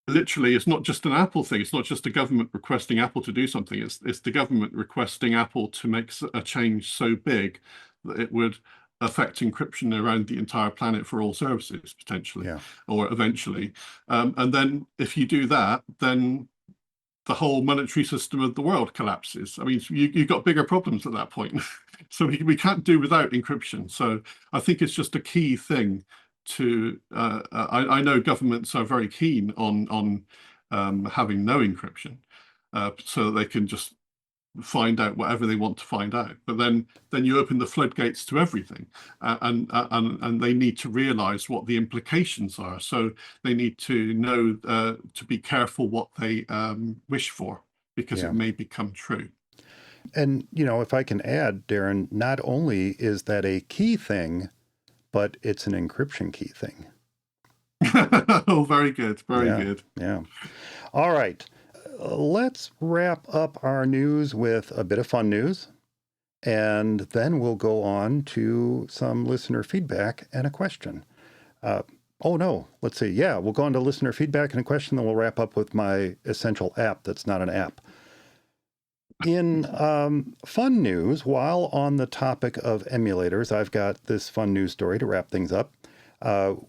literally, it's not just an Apple thing. It's not just the government requesting Apple to do something. It's the government requesting Apple to make a change so big that it would affect encryption around the entire planet for all services, potentially, or eventually. And then if you do that, then the whole monetary system of the world collapses. I mean, you've got bigger problems at that point. So we can't do without encryption. So I think it's just a key thing to, I know governments are very keen on having no encryption so that they can just find out whatever they want to find out. But then you open the floodgates to everything, and they need to realize what the implications are. So they need to know to be careful what they wish for, because it may become true. And, if I can add, Darren, not only is that a key thing, but it's an encryption key thing. Oh, very good. Very good. Yeah. All right. Let's wrap up our news with a bit of fun news, and then we'll go on to some listener feedback and a question. Let's see. Yeah, we'll go on to listener feedback and a question, then we'll wrap up with my essential app that's not an app. In fun news, while on the topic of emulators, I've got this fun news story to wrap things up.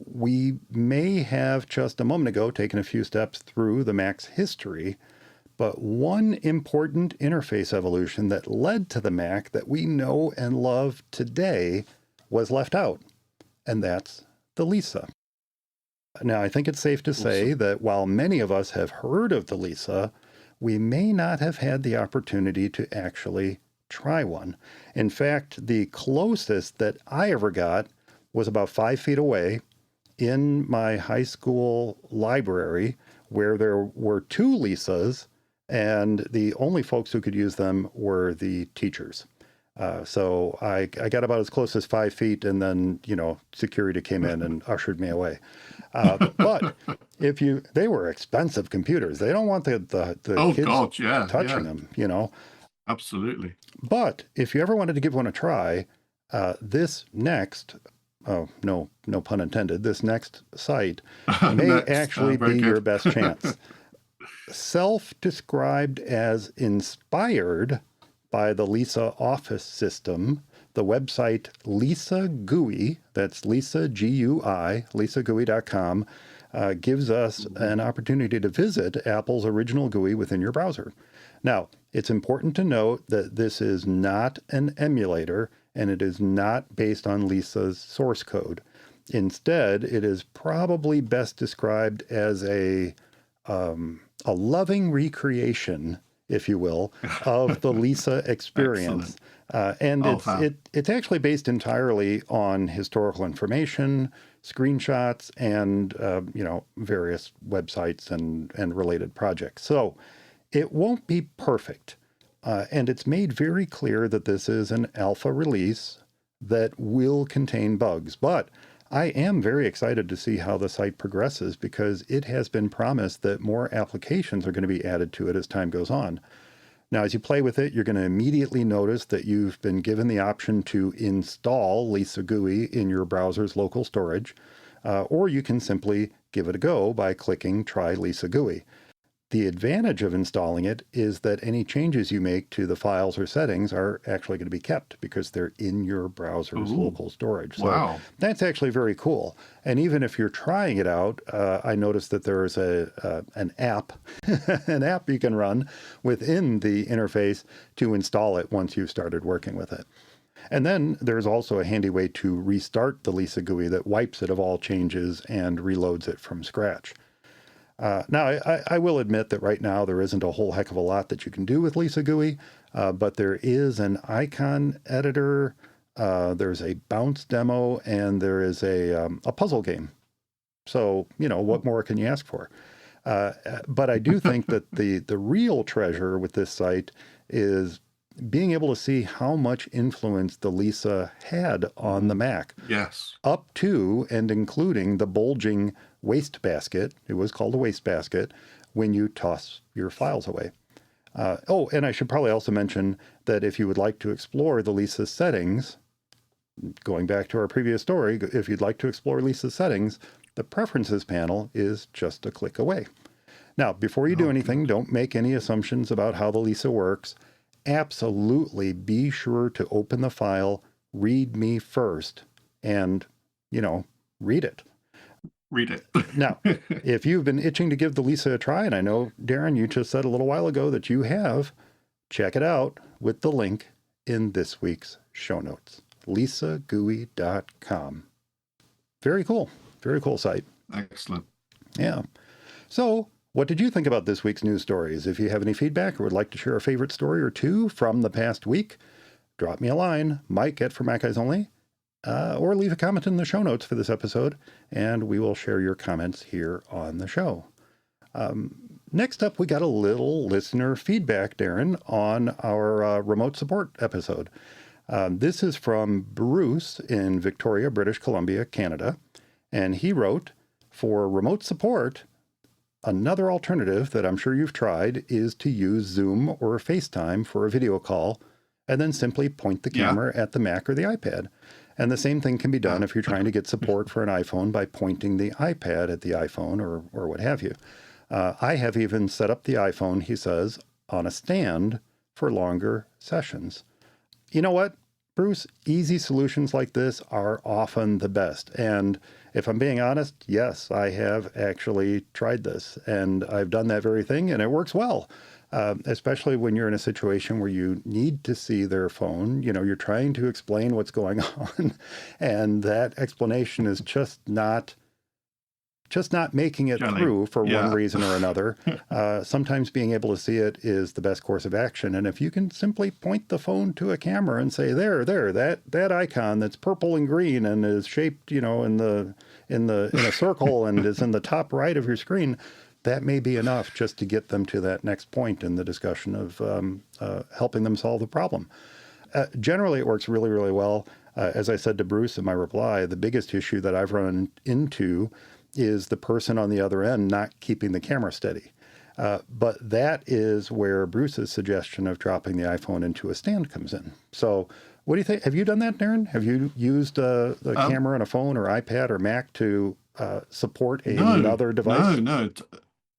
We may have just a moment ago taken a few steps through the Mac's history, but one important interface evolution that led to the Mac that we know and love today was left out, and that's the Lisa. Now, I think it's safe to say that while many of us have heard of the Lisa, we may not have had the opportunity to actually try one. In fact, the closest that I ever got was about 5 feet away in my high school library, where there were 2 Lisas, and the only folks who could use them were the teachers. So I got about as close as 5 feet, and then, security came in and ushered me away. But they were expensive computers. They don't want the kids touching them, Absolutely. But if you ever wanted to give one a try, this next, no pun intended, this next site may actually be your best chance. Self-described as inspired by the Lisa Office system, the website Lisa GUI, that's Lisa GUI, lisagui.com, gives us an opportunity to visit Apple's original GUI within your browser. Now, it's important to note that this is not an emulator, and it is not based on Lisa's source code. Instead, it is probably best described as a loving recreation, if you will, of the Lisa experience. It's actually based entirely on historical information, screenshots, and various websites and related projects. So it won't be perfect. And it's made very clear that this is an alpha release that will contain bugs. But I am very excited to see how the site progresses, because it has been promised that more applications are going to be added to it as time goes on. Now, as you play with it, you're going to immediately notice that you've been given the option to install Lisa GUI in your browser's local storage, or you can simply give it a go by clicking Try Lisa GUI. The advantage of installing it is that any changes you make to the files or settings are actually going to be kept, because they're in your browser's local storage. So that's actually very cool. And even if you're trying it out, I noticed that there is an app, an app you can run within the interface to install it once you've started working with it. And then there's also a handy way to restart the Lisa GUI that wipes it of all changes and reloads it from scratch. Now, I will admit that right now there isn't a whole heck of a lot that you can do with Lisa GUI, but there is an icon editor, there's a bounce demo, and there is a puzzle game. So, what more can you ask for? But I do think that the real treasure with this site is being able to see how much influence the Lisa had on the Mac. Yes. Up to and including the bulging wastebasket, it was called a wastebasket, when you toss your files away. And I should probably also mention that if you would like to explore the Lisa settings, going back to our previous story, if you'd like to explore Lisa's settings, the Preferences panel is just a click away. Now, before you do anything, don't make any assumptions about how the Lisa works. Absolutely be sure to open the file, read me first, and, read it. Read it. Now, if you've been itching to give the Lisa a try, and I know, Darren, you just said a little while ago that you have, check it out with the link in this week's show notes. lisagui.com. Very cool. Very cool site. Excellent. Yeah. So, what did you think about this week's news stories? If you have any feedback or would like to share a favorite story or two from the past week, drop me a line, Mike@ForMacEyesOnly, or leave a comment in the show notes for this episode, and we will share your comments here on the show. Next up, we got a little listener feedback, Darren, on our remote support episode. This is from Bruce in Victoria, British Columbia, Canada, and he wrote, for remote support, another alternative that I'm sure you've tried is to use Zoom or FaceTime for a video call and then simply point the camera at the Mac or the iPad. And the same thing can be done if you're trying to get support for an iPhone by pointing the iPad at the iPhone or what have you. I have even set up the iPhone, he says, on a stand for longer sessions. You know what, Bruce? Easy solutions like this are often the best. And if I'm being honest, yes, I have actually tried this. And I've done that very thing, and it works well. Especially when you're in a situation where you need to see their phone. You're trying to explain what's going on, and that explanation is just not making it through for one reason or another. Sometimes being able to see it is the best course of action. And if you can simply point the phone to a camera and say, there, that icon that's purple and green and is shaped, in a circle and is in the top right of your screen, that may be enough just to get them to that next point in the discussion of helping them solve the problem. Generally, it works really, really well. As I said to Bruce in my reply, the biggest issue that I've run into is the person on the other end not keeping the camera steady. But that is where Bruce's suggestion of dropping the iPhone into a stand comes in. So what do you think? Have you done that, Darren? Have you used the camera on a phone or iPad or Mac to support another device?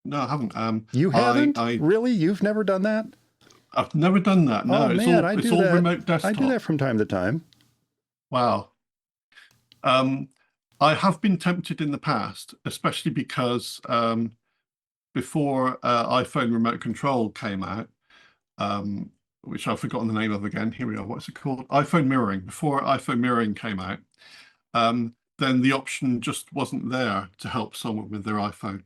No, I haven't. You haven't? Really? You've never done that? I've never done that. No, oh, man, it's all remote desktop. I do that from time to time. Wow. I have been tempted in the past, especially because before iPhone remote control came out, which I've forgotten the name of again. Here we are. What's it called? iPhone mirroring. Before iPhone mirroring came out, then the option just wasn't there to help someone with their iPhone.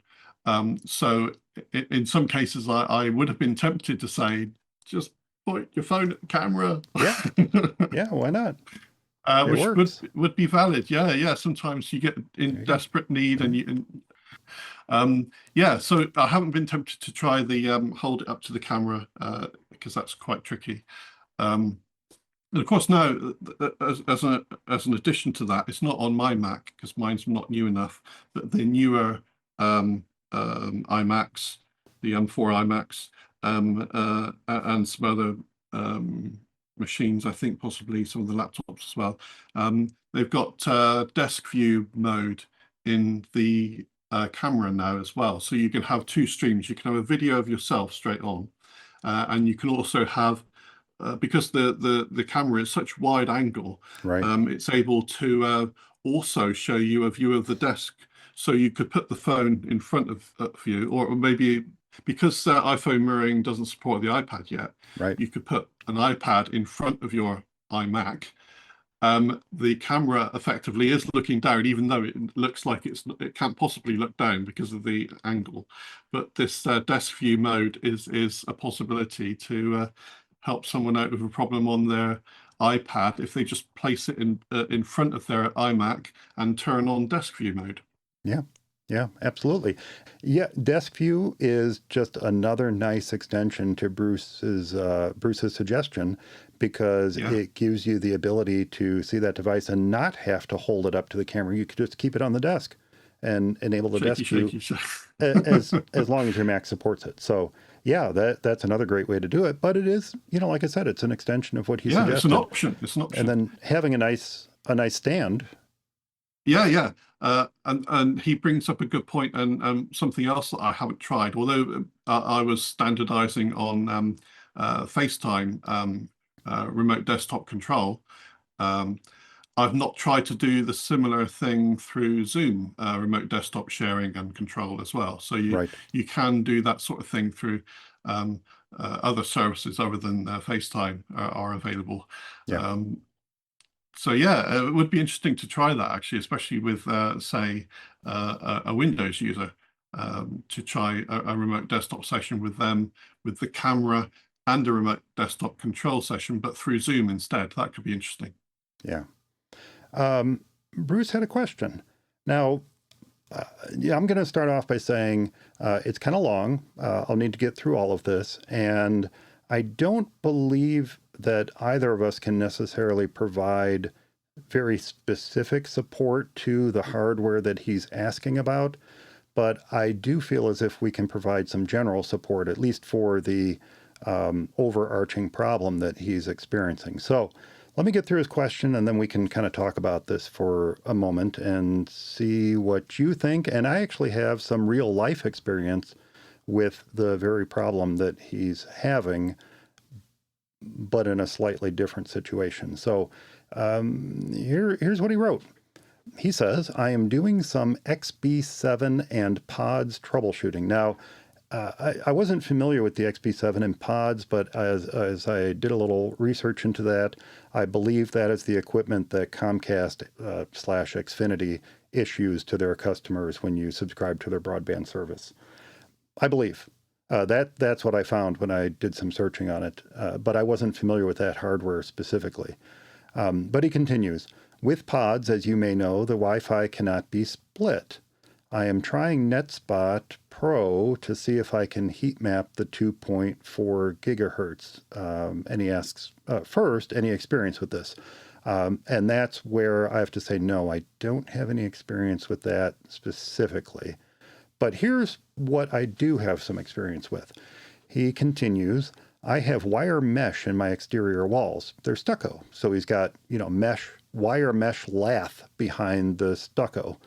So in some cases, I would have been tempted to say, just point your phone at the camera. Yeah, why not? Which would be valid. Yeah. Sometimes you get in desperate need, and so I haven't been tempted to try the hold it up to the camera because that's quite tricky. And of course, now as an addition to that, it's not on my Mac because mine's not new enough. But the newer iMacs, the M4 iMacs, and some other machines, I think possibly some of the laptops as well. They've got desk view mode in the camera now as well. So you can have two streams. You can have a video of yourself straight on, and you can also have, because the camera is such wide angle, right. It's able to also show you a view of the desk. So you could put the phone in front of you, or maybe because iPhone mirroring doesn't support the iPad yet, right. You could put an iPad in front of your iMac. The camera effectively is looking down, even though it looks like it can't possibly look down because of the angle. But this desk view mode is a possibility to help someone out with a problem on their iPad if they just place it in front of their iMac and turn on desk view mode. Yeah, absolutely. Yeah, Desk View is just another nice extension to Bruce's suggestion, because it gives you the ability to see that device and not have to hold it up to the camera. You could just keep it on the desk and enable the desk view Shaky. as long as your Mac supports it. So yeah, that's another great way to do it. But it is, like I said, it's an extension of what he Yeah, suggested. it's an option. It's an option. And then having a nice stand. Yeah. And he brings up a good point, and something else that I haven't tried, although I was standardizing on FaceTime remote desktop control. I've not tried to do the similar thing through Zoom, remote desktop sharing and control as well. So you can do that sort of thing through other services other than FaceTime are available. Yeah. So yeah, it would be interesting to try that actually, especially with say a Windows user, to try a remote desktop session with them with the camera and a remote desktop control session, but through Zoom instead. That could be interesting. Yeah. Bruce had a question. Now, I'm going to start off by saying it's kind of long. I'll need to get through all of this. And I don't believe that either of us can necessarily provide very specific support to the hardware that he's asking about. But I do feel as if we can provide some general support, at least for the overarching problem that he's experiencing. So let me get through his question, and then we can kind of talk about this for a moment and see what you think. And I actually have some real life experience with the very problem that he's having, but in a slightly different situation. So here's what he wrote. He says, I am doing some XB7 and pods troubleshooting. Now, I wasn't familiar with the XB7 and pods, but as I did a little research into that, I believe that is the equipment that Comcast / Xfinity issues to their customers when you subscribe to their broadband service. I believe. That's what I found when I did some searching on it, but I wasn't familiar with that hardware specifically. But he continues, with pods, as you may know, the Wi-Fi cannot be split. I am trying NetSpot Pro to see if I can heat map the 2.4 gigahertz. And he asks, first, any experience with this? And that's where I have to say, no, I don't have any experience with that specifically. But here's what I do have some experience with. He continues, I have wire mesh in my exterior walls. They're stucco. So he's got, wire mesh lath behind the stucco.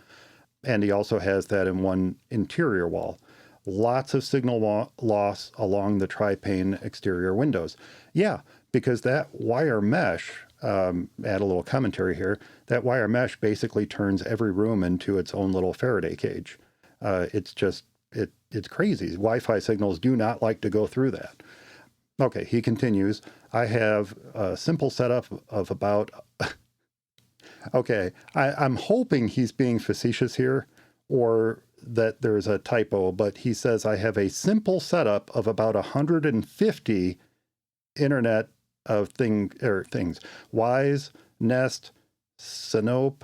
And he also has that in one interior wall. Lots of signal loss along the tri-pane exterior windows. Yeah, because that wire mesh, add a little commentary here, that wire mesh basically turns every room into its own little Faraday cage. It's crazy. Wi-Fi signals do not like to go through that. Okay, he continues, I have a simple setup of about... Okay, I'm hoping he's being facetious here, or that there's a typo, but he says I have a simple setup of about 150 Internet of things. Wise, Nest, Sanope,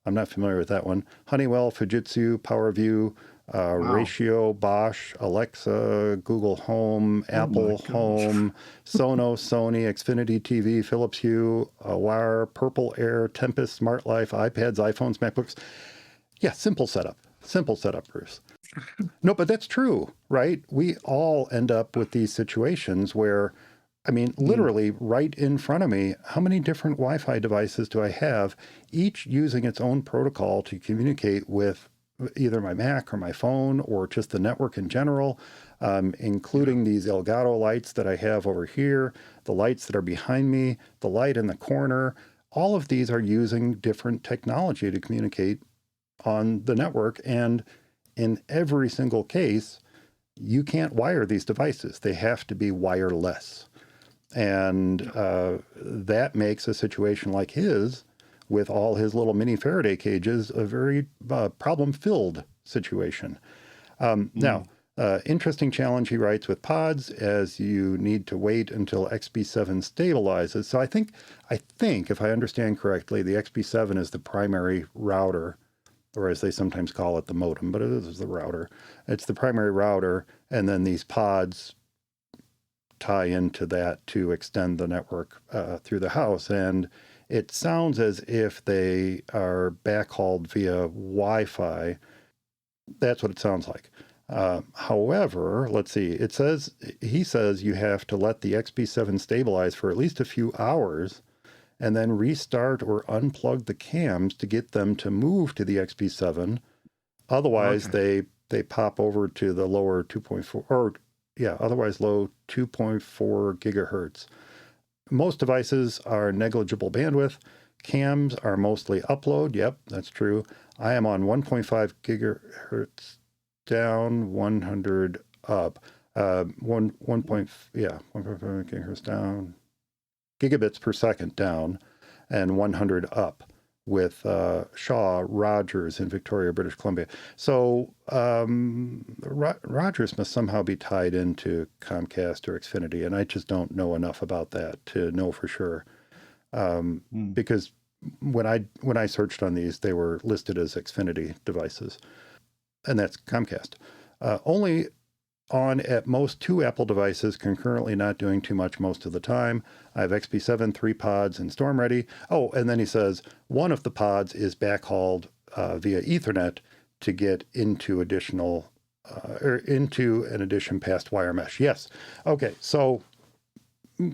I'm not familiar with that one, Honeywell, Fujitsu, PowerView, Ratio, Bosch, Alexa, Google Home, Apple Home, Sonos, Sony, Xfinity TV, Philips Hue, Wire, Purple Air, Tempest, Smart Life, iPads, iPhones, MacBooks. Yeah, simple setup, Bruce. No, but that's true, right? We all end up with these situations where, literally right in front of me, how many different Wi-Fi devices do I have, each using its own protocol to communicate with either my Mac or my phone or just the network in general, including these Elgato lights that I have over here, the lights that are behind me, the light in the corner. All of these are using different technology to communicate on the network. And in every single case, you can't wire these devices. They have to be wireless. And that makes a situation like his, with all his little mini Faraday cages, a very problem-filled situation. Now, interesting challenge, he writes, with pods, as you need to wait until XB7 stabilizes. So I think, if I understand correctly, the XB7 is the primary router, or as they sometimes call it, the modem, but it is the router. It's the primary router, and then these pods tie into that to extend the network through the house. And it sounds as if they are backhauled via Wi-Fi. That's what it sounds like. However, let's see. He says you have to let the XB7 stabilize for at least a few hours and then restart or unplug the cams to get them to move to the XB7. Otherwise, they pop over to the lower 2.4, or otherwise low 2.4 gigahertz. Most devices are negligible bandwidth. Cams are mostly upload. Yep, that's true. I am on 1.5 gigahertz down, 100 up. 1.5 gigahertz down, gigabits per second down, and 100 up with Shaw, Rogers in Victoria, British Columbia. So Rogers must somehow be tied into Comcast or Xfinity, and I just don't know enough about that to know for sure. Because when I searched on these, they were listed as Xfinity devices, and that's Comcast. Only on at most 2 Apple devices concurrently, not doing too much most of the time. I have XB7, 3 pods, and Storm ready. Oh, and then he says one of the pods is backhauled via Ethernet to get into into an addition past wire mesh. Yes. Okay. So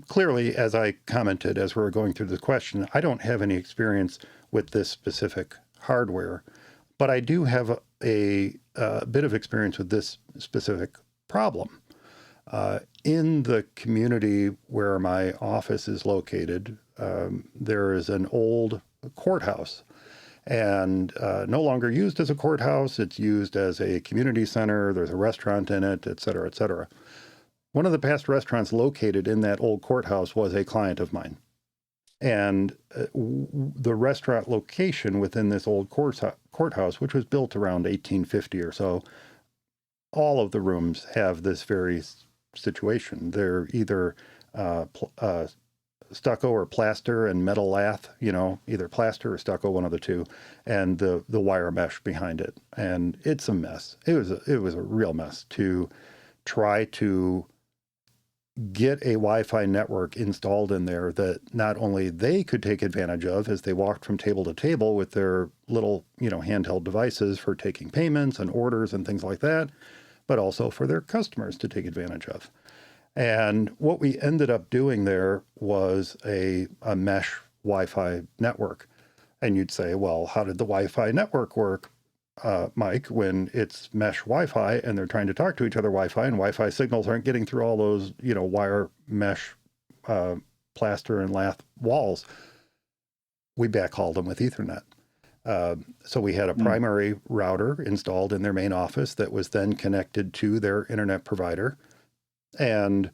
clearly, as I commented as we were going through the question, I don't have any experience with this specific hardware, but I do have a bit of experience with this specific problem. In the community where my office is located, there is an old courthouse, and no longer used as a courthouse. It's used as a community center. There's a restaurant in it, et cetera, et cetera. One of the past restaurants located in that old courthouse was a client of mine. And the restaurant location within this old courthouse, which was built around 1850 or so, all of the rooms have this very situation. They're either stucco or plaster and metal lath, either plaster or stucco, one of the two, and the wire mesh behind it. And it's a mess. It was a real mess to try to get a Wi-Fi network installed in there that not only they could take advantage of as they walked from table to table with their little, handheld devices for taking payments and orders and things like that, but also for their customers to take advantage of. And what we ended up doing there was a mesh Wi-Fi network. And you'd say, well, how did the Wi-Fi network work, Mike, when it's mesh Wi-Fi and they're trying to talk to each other Wi-Fi and Wi-Fi signals aren't getting through all those, wire mesh plaster and lath walls? We backhauled them with Ethernet. So we had a primary router installed in their main office that was then connected to their internet provider. And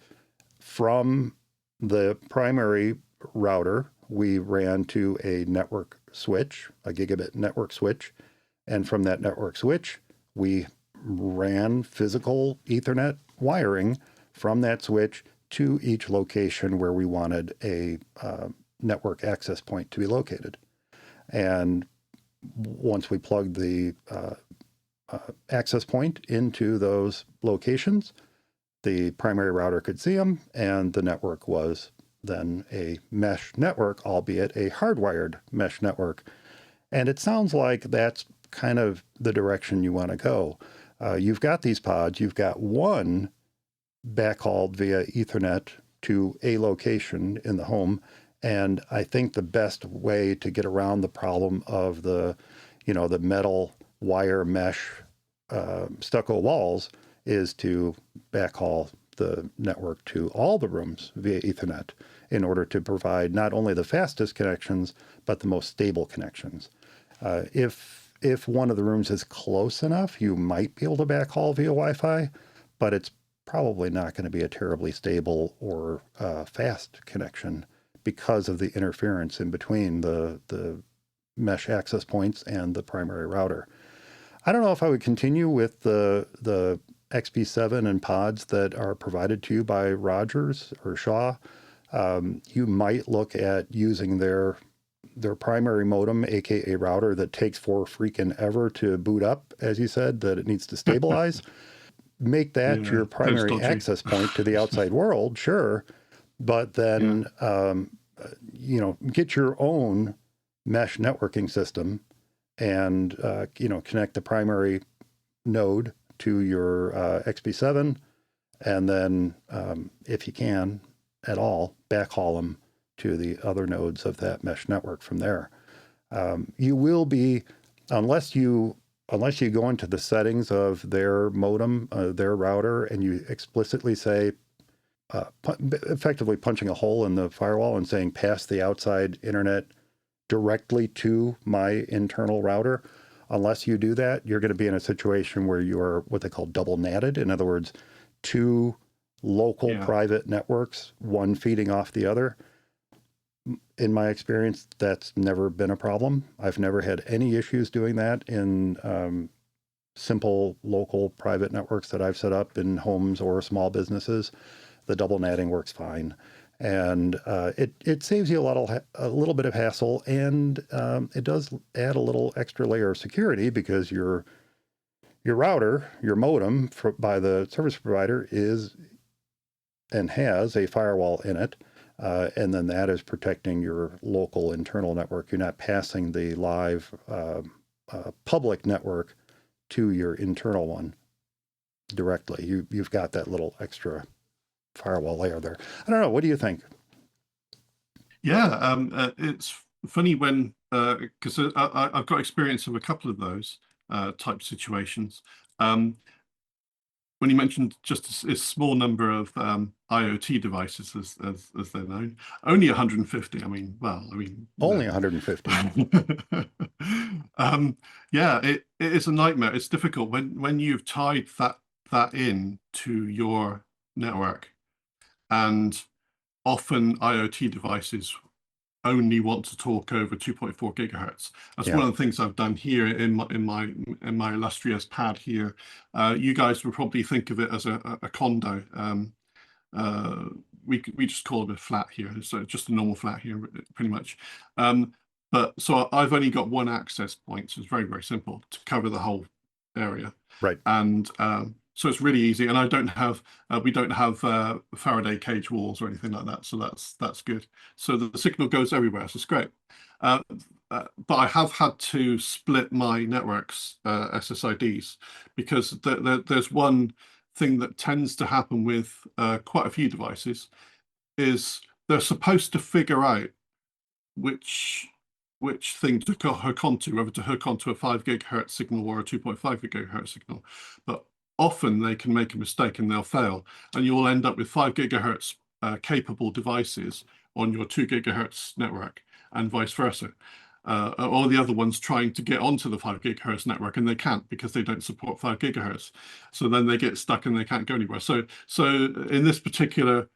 from the primary router, we ran to a network switch, a gigabit network switch. And from that network switch, we ran physical Ethernet wiring from that switch to each location where we wanted a network access point to be located. And once we plugged the access point into those locations, the primary router could see them, and the network was then a mesh network, albeit a hardwired mesh network. And it sounds like that's kind of the direction you want to go. You've got these pods. You've got one backhauled via Ethernet to a location in the home. And I think the best way to get around the problem of the metal wire mesh stucco walls is to backhaul the network to all the rooms via Ethernet in order to provide not only the fastest connections, but the most stable connections. If one of the rooms is close enough, you might be able to backhaul via Wi-Fi, but it's probably not going to be a terribly stable or fast connection because of the interference in between the mesh access points and the primary router. I don't know if I would continue with the XB7 and pods that are provided to you by Rogers or Shaw. You might look at using their primary modem, aka router, that takes for freaking ever to boot up, as you said, that it needs to stabilize. Make that your primary access point to the outside world, sure, but then get your own mesh networking system and connect the primary node to your XP7, and then, if you can at all, backhaul them to the other nodes of that mesh network from there. You will be, unless you go into the settings of their modem, their router, and you explicitly say, effectively punching a hole in the firewall and saying pass the outside internet directly to my internal router. Unless you do that, you're going to be in a situation where you're what they call double natted. In other words, two local private networks, one feeding off the other. In my experience, that's never been a problem. I've never had any issues doing that in simple local private networks that I've set up in homes or small businesses. The double natting works fine. And it saves you a little bit of hassle, and it does add a little extra layer of security because your router, your modem by the service provider is and has a firewall in it, and then that is protecting your local internal network. You're not passing the live public network to your internal one directly. You've got that little extra firewall layer there. I don't know. What do you think? Yeah, it's funny when, because I've got experience of a couple of those type situations. When you mentioned just a small number of IoT devices, as they're known, only 150. I mean, well, I mean, only 150. Yeah, it is a nightmare. It's difficult when you've tied that in to your network, and often IoT devices only want to talk over 2.4 gigahertz. That's one of the things I've done here in my illustrious pad here. You guys would probably think of it as a condo. We just call it a flat here, so just a normal flat here, pretty much. But so I've only got one access point, so it's very, very simple to cover the whole area. Right. And so it's really easy, and we don't have Faraday cage walls or anything like that, so that's good. So the signal goes everywhere, so it's great. But I have had to split my networks SSIDs because there's one thing that tends to happen with quite a few devices is they're supposed to figure out which thing to hook onto, whether to hook onto a 5 gigahertz signal or a 2.5 gigahertz signal. But often they can make a mistake and they'll fail, and you'll end up with 5 gigahertz capable devices on your 2 gigahertz network, and vice versa. Or the other ones trying to get onto the 5 gigahertz network, and they can't because they don't support 5 gigahertz. So then they get stuck and they can't go anywhere. So in this particular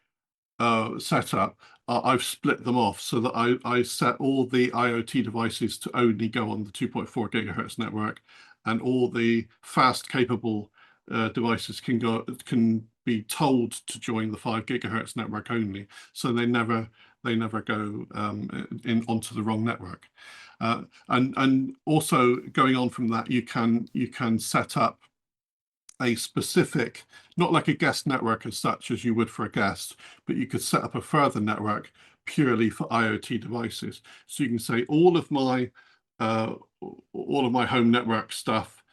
setup, I've split them off so that I set all the IoT devices to only go on the 2.4 gigahertz network, and all the fast capable devices can be told to join the 5 gigahertz network only, so they never go onto the wrong network. And also going on from that, you can set up a specific, not like a guest network as such as you would for a guest, but you could set up a further network purely for IoT devices. So you can say all of my home network stuff,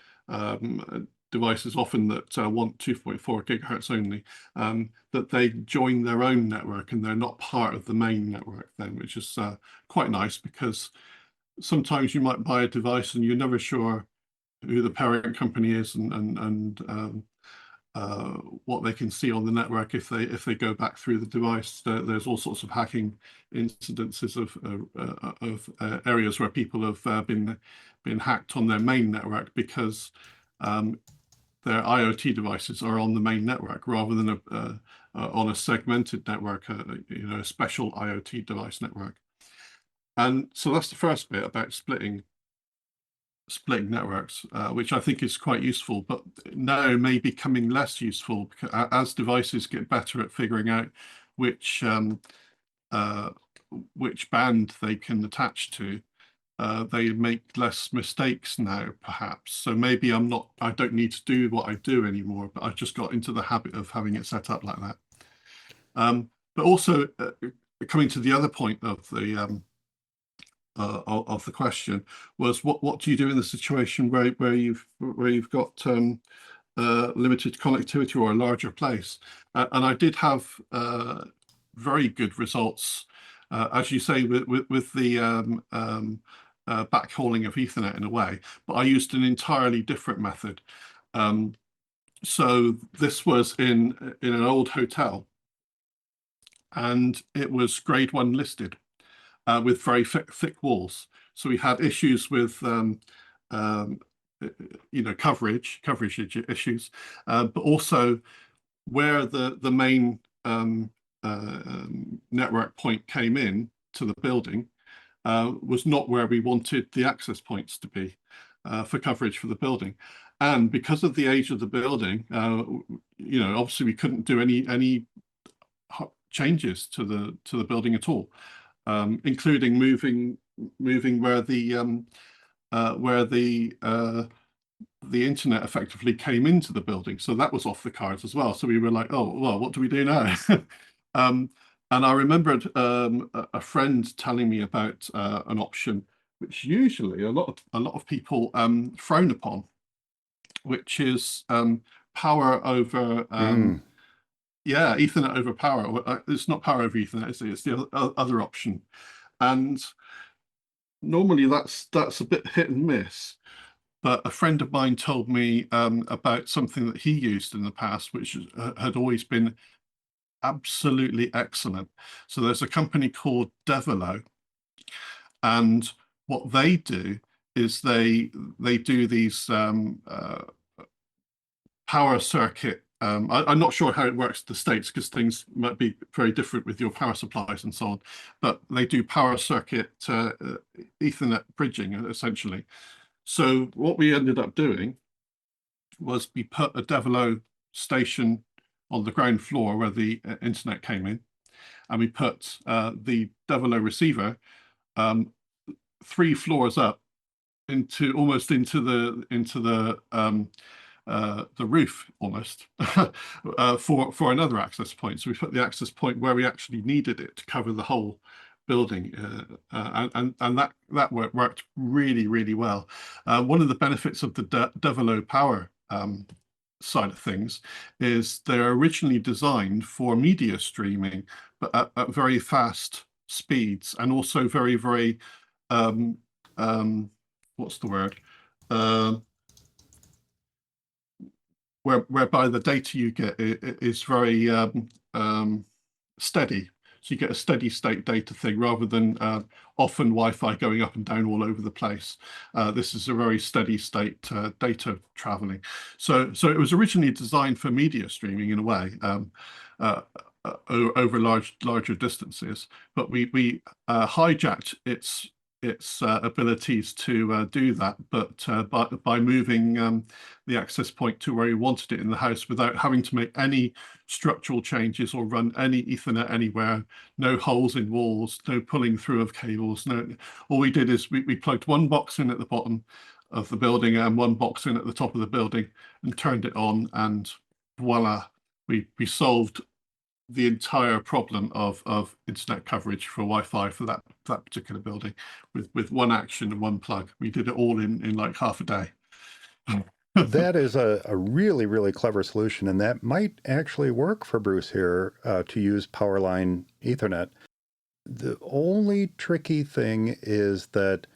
devices often that want 2.4 gigahertz only, that they join their own network and they're not part of the main network then, which is quite nice, because sometimes you might buy a device and you're never sure who the parent company is and what they can see on the network if they go back through the device. There's all sorts of hacking incidences of areas where people have been hacked on their main network because their IoT devices are on the main network rather than on a segmented network, a special IoT device network. And so that's the first bit about splitting networks, which I think is quite useful, but now may be becoming less useful as devices get better at figuring out which band they can attach to. They make less mistakes now, perhaps. So maybe I don't need to do what I do anymore, but I've just got into the habit of having it set up like that. But also coming to the other point of the of the question was what do you do in the situation where you've got limited connectivity or a larger place? And I did have very good results, as you say, with the backhauling of Ethernet in a way, but I used an entirely different method. So this was in an old hotel, and it was grade 1 listed with very thick walls. So we had issues with coverage issues, but also where the main network point came in to the building was not where we wanted the access points to be for coverage for the building. And because of the age of the building, obviously we couldn't do any changes to the building at all, including moving where the internet effectively came into the building. So that was off the cards as well. So we were like, oh, well, what do we do now? And I remembered a friend telling me about an option which usually a lot of people frown upon, which is power over Ethernet over power. It's not power over Ethernet, it's the other option. And normally that's a bit hit and miss. But a friend of mine told me about something that he used in the past, which had always been absolutely excellent. So there's a company called Develo, and what they do is they do these power circuit. I'm not sure how it works in the States because things might be very different with your power supplies and so on, but they do power circuit Ethernet bridging essentially. So what we ended up doing was we put a Develo station on the ground floor where the internet came in, and we put the Develo receiver 3 floors up almost into the roof almost for another access point. So we put the access point where we actually needed it to cover the whole building, and that worked really, really well. One of the benefits of the Develo power side of things is they're originally designed for media streaming, but at very fast speeds, and also very, very what's the word? Whereby the data you get is very steady. So you get a steady state data thing rather than often Wi-Fi going up and down all over the place. This is a very steady state data traveling. So it was originally designed for media streaming in a way, over larger distances, but we hijacked its abilities to do that, but by moving the access point to where you wanted it in the house without having to make any structural changes or run any Ethernet anywhere, no holes in walls, no pulling through of cables. No, all we did is we plugged one box in at the bottom of the building and one box in at the top of the building and turned it on, and voila, we solved the entire problem of internet coverage for Wi-Fi for that particular building with one action and one plug. We did it all in like half a day. That is a really, really clever solution, and that might actually work for Bruce here to use Powerline Ethernet. The only tricky thing is that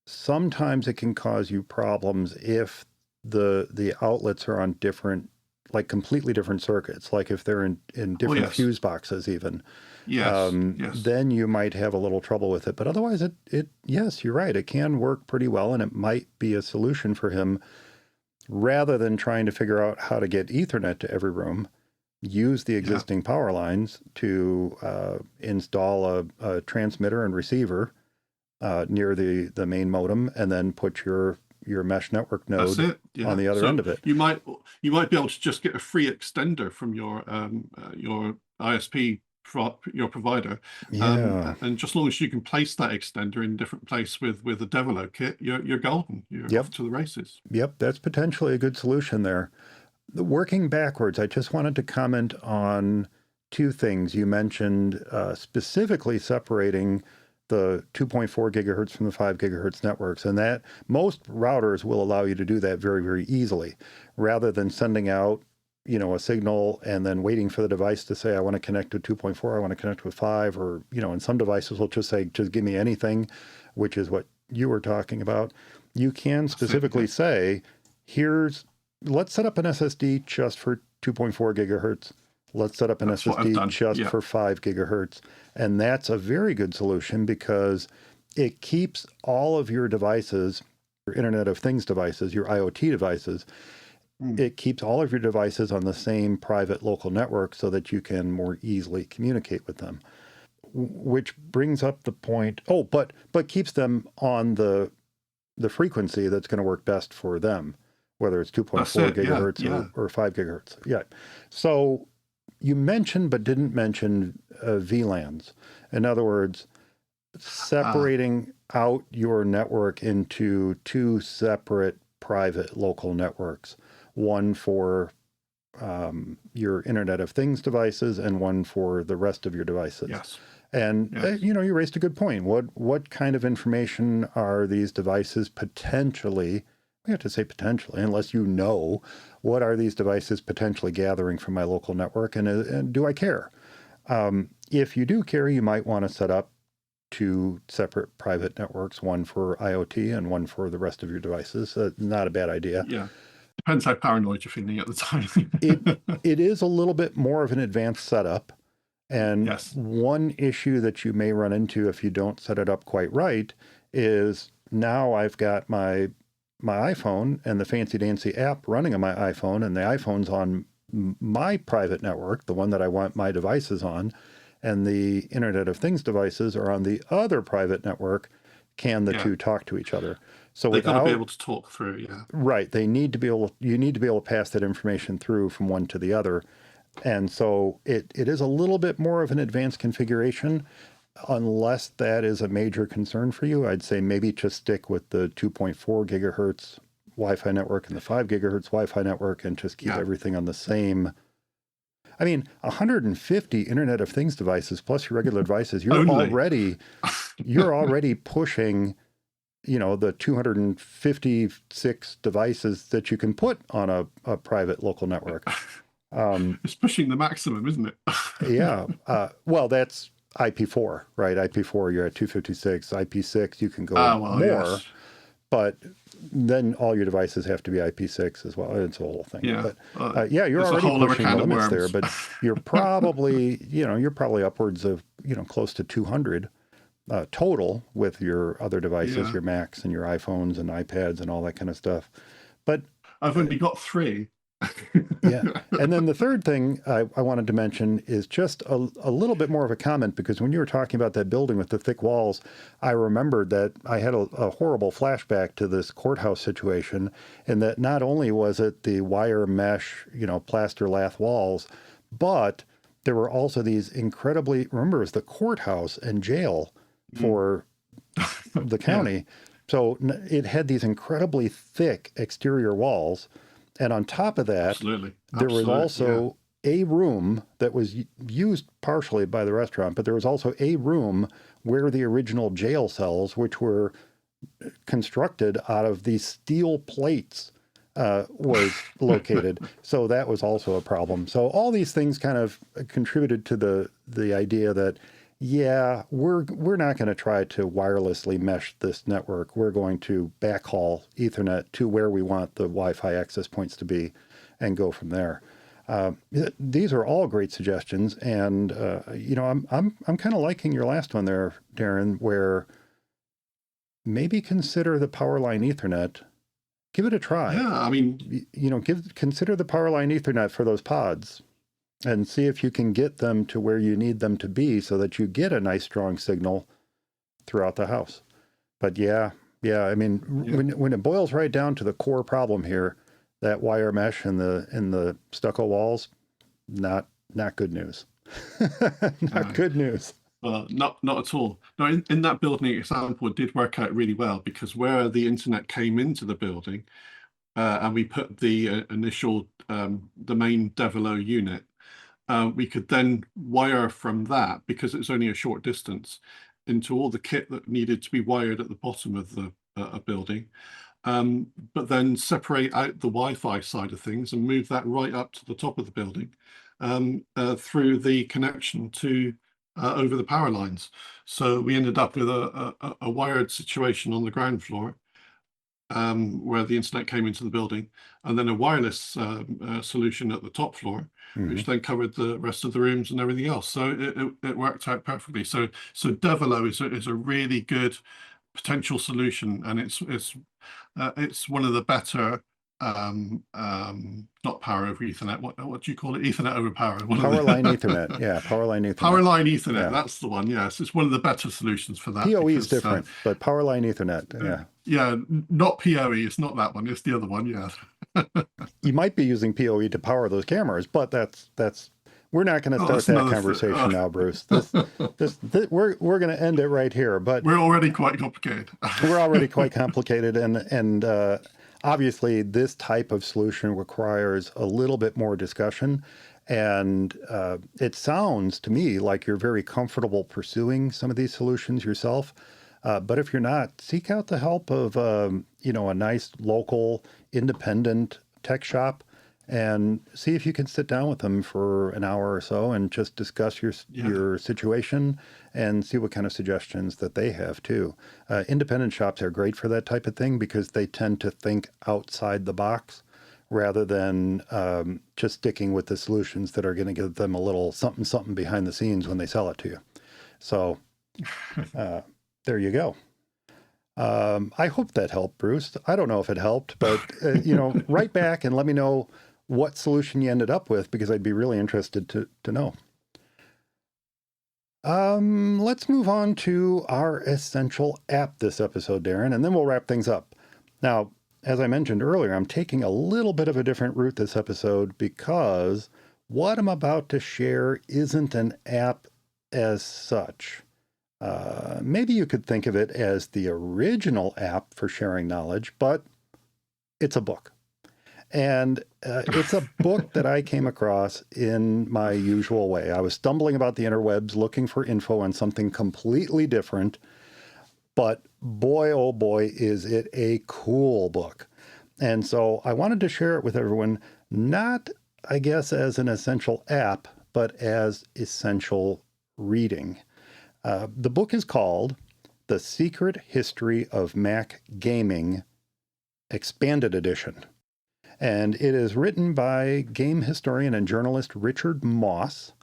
sometimes it can cause you problems if the outlets are on different, like completely different circuits, like if they're in different fuse boxes even. Yes. Then you might have a little trouble with it. But otherwise, yes, you're right. It can work pretty well, and it might be a solution for him. Rather than trying to figure out how to get Ethernet to every room, use the existing power lines to install a transmitter and receiver near the main modem, and then put your mesh network node on the other end of it. You might be able to just get a free extender from your ISP, your provider, and just as long as you can place that extender in a different place with a Develo kit, you're golden. You're off to the races. Yep, that's potentially a good solution there. Working backwards, I just wanted to comment on 2 things. You mentioned specifically separating the 2.4 gigahertz from the 5 gigahertz networks. And that most routers will allow you to do that very, very easily, rather than sending out, a signal and then waiting for the device to say, I want to connect to 2.4, I want to connect with 5, or, and some devices will just say, just give me anything, which is what you were talking about. You can specifically say, let's set up an SSD just for 2.4 gigahertz. Let's set up an SSD just for 5 gigahertz. And that's a very good solution because it keeps all of your devices, your Internet of Things devices, your IoT devices, it keeps all of your devices on the same private local network so that you can more easily communicate with them. Which brings up the point, but keeps them on the frequency that's going to work best for them, whether it's 2.4 gigahertz or 5 gigahertz. Yeah. So you mentioned but didn't mention VLANs. In other words, separating out your network into two separate private local networks, one for your Internet of Things devices and one for the rest of your devices. Yes. And, you raised a good point. What kind of information are these devices potentially, we have to say potentially, unless what are these devices potentially gathering from my local network, and do I care? If you do care, you might want to set up two separate private networks, one for IoT and one for the rest of your devices. Not a bad idea. Yeah. Depends how paranoid you're feeling at the time. It is a little bit more of an advanced setup. And one issue that you may run into if you don't set it up quite right is now I've got my iPhone and the fancy dancy app running on my iPhone, and the iPhone's on my private network, the one that I want my devices on, and the Internet of Things devices are on the other private network. Can the two talk to each other? So they've got to be able to talk through, Right. You need to be able to pass that information through from one to the other. And so it is a little bit more of an advanced configuration. Unless that is a major concern for you, I'd say maybe just stick with the 2.4 gigahertz Wi-Fi network and the 5 gigahertz Wi-Fi network and just keep everything on the same. 150 Internet of Things devices plus your regular devices, you're already pushing, the 256 devices that you can put on a private local network. It's pushing the maximum, isn't it? Well, that's IP4, right? IP4, you're at 256. IP6, you can go more. Yes. But then all your devices have to be IP6 as well. It's a whole thing. Yeah. But you're already pushing the limits there. But you're probably, upwards of, close to 200 total with your other devices, your Macs and your iPhones and iPads and all that kind of stuff. But I've only got 3. And then the third thing I wanted to mention is just a little bit more of a comment, because when you were talking about that building with the thick walls, I remembered that I had a horrible flashback to this courthouse situation, and that not only was it the wire mesh, plaster lath walls, but there were also these incredibly, remember, it was the courthouse and jail for the county. So it had these incredibly thick exterior walls. And on top of that, there was also a room that was used partially by the restaurant, but there was also a room where the original jail cells, which were constructed out of these steel plates, was located. So that was also a problem. So all these things kind of contributed to the idea that, we're not going to try to wirelessly mesh this network. We're going to backhaul Ethernet to where we want the Wi-Fi access points to be and go from there. These are all great suggestions. And, I'm kind of liking your last one there, Darren, where maybe consider the Powerline Ethernet. Give it a try. Consider the Powerline Ethernet for those pods. And see if you can get them to where you need them to be so that you get a nice strong signal throughout the house. But when it boils right down to the core problem here, that wire mesh and the stucco walls, not good news. Not good news. Not at all. No, in that building example, it did work out really well, because where the internet came into the building, and we put the initial, the main Devolo unit, we could then wire from that, because it's only a short distance, into all the kit that needed to be wired at the bottom of the building, but then separate out the Wi-Fi side of things and move that right up to the top of the building through the connection to over the power lines. So we ended up with a wired situation on the ground floor where the internet came into the building, and then a wireless solution at the top floor, which then covered the rest of the rooms and everything else. So it worked out perfectly. So Devolo is a really good potential solution, and it's one of the better not power over Ethernet. What do you call it? Ethernet over power. Power line Ethernet. Yeah, power line Ethernet. Power line Ethernet. Yeah. That's the one. Yes, it's one of the better solutions for that. PoE is different, but power line Ethernet. Yeah. Yeah, not PoE. It's not that one. It's the other one. Yeah. You might be using PoE to power those cameras, but that's we're not going to start that conversation now, Bruce. We're going to end it right here. But we're already quite complicated. We're already quite complicated, and obviously this type of solution requires a little bit more discussion. And it sounds to me like you're very comfortable pursuing some of these solutions yourself. But if you're not, seek out the help of a nice local independent tech shop, and see if you can sit down with them for an hour or so and just discuss your situation and see what kind of suggestions that they have too. Independent shops are great for that type of thing because they tend to think outside the box rather than just sticking with the solutions that are going to give them a little something behind the scenes when they sell it to you. So there you go. I hope that helped, Bruce. I don't know if it helped, but write back and let me know what solution you ended up with, because I'd be really interested to know. Let's move on to our essential app this episode, Darren, and then we'll wrap things up. Now, as I mentioned earlier, I'm taking a little bit of a different route this episode because what I'm about to share isn't an app as such. Maybe you could think of it as the original app for sharing knowledge, but it's a book. And it's a book that I came across in my usual way. I was stumbling about the interwebs looking for info on something completely different, but boy, oh boy, is it a cool book. And so I wanted to share it with everyone, not, I guess, as an essential app, but as essential reading. The book is called The Secret History of Mac Gaming, Expanded Edition. And it is written by game historian and journalist Richard Moss.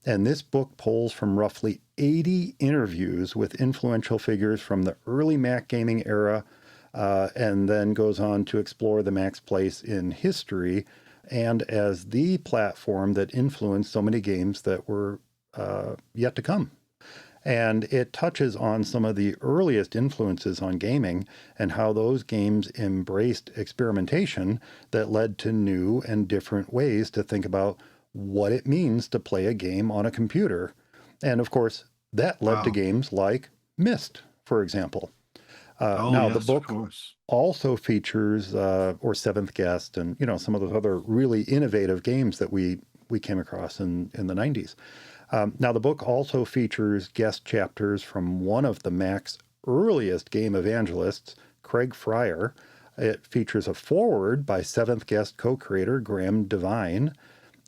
And this book pulls from roughly 80 interviews with influential figures from the early Mac gaming era, and then goes on to explore the Mac's place in history and as the platform that influenced so many games that were yet to come. And it touches on some of the earliest influences on gaming and how those games embraced experimentation that led to new and different ways to think about what it means to play a game on a computer. And of course, that led to games like Myst, for example. Now, the book also features, or Seventh Guest, and some of those other really innovative games that we came across in the 90s. Now, the book also features guest chapters from one of the Mac's earliest game evangelists, Craig Fryer. It features a foreword by Seventh Guest co-creator Graham Devine,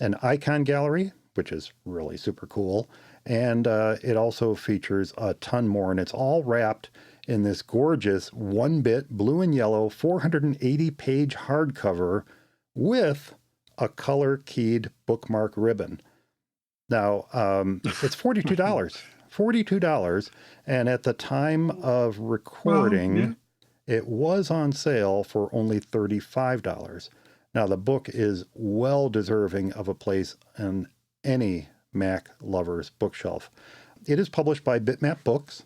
an icon gallery, which is really super cool, and it also features a ton more, and it's all wrapped in this gorgeous 1-bit blue and yellow 480-page hardcover with a color-keyed bookmark ribbon. Now, it's $42, $42, and at the time of recording, it was on sale for only $35. Now, the book is well deserving of a place on any Mac lover's bookshelf. It is published by Bitmap Books,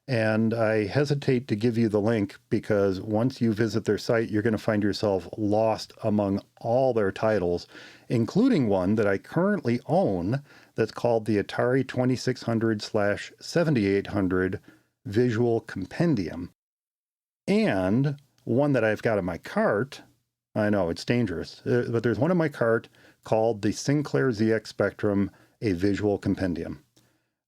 and I hesitate to give you the link because once you visit their site, you're going to find yourself lost among all their titles, including one that I currently own that's called the Atari 2600/7800 Visual Compendium, and one that I've got in my cart. I know, it's dangerous, but there's one in my cart called the Sinclair ZX Spectrum, a Visual Compendium.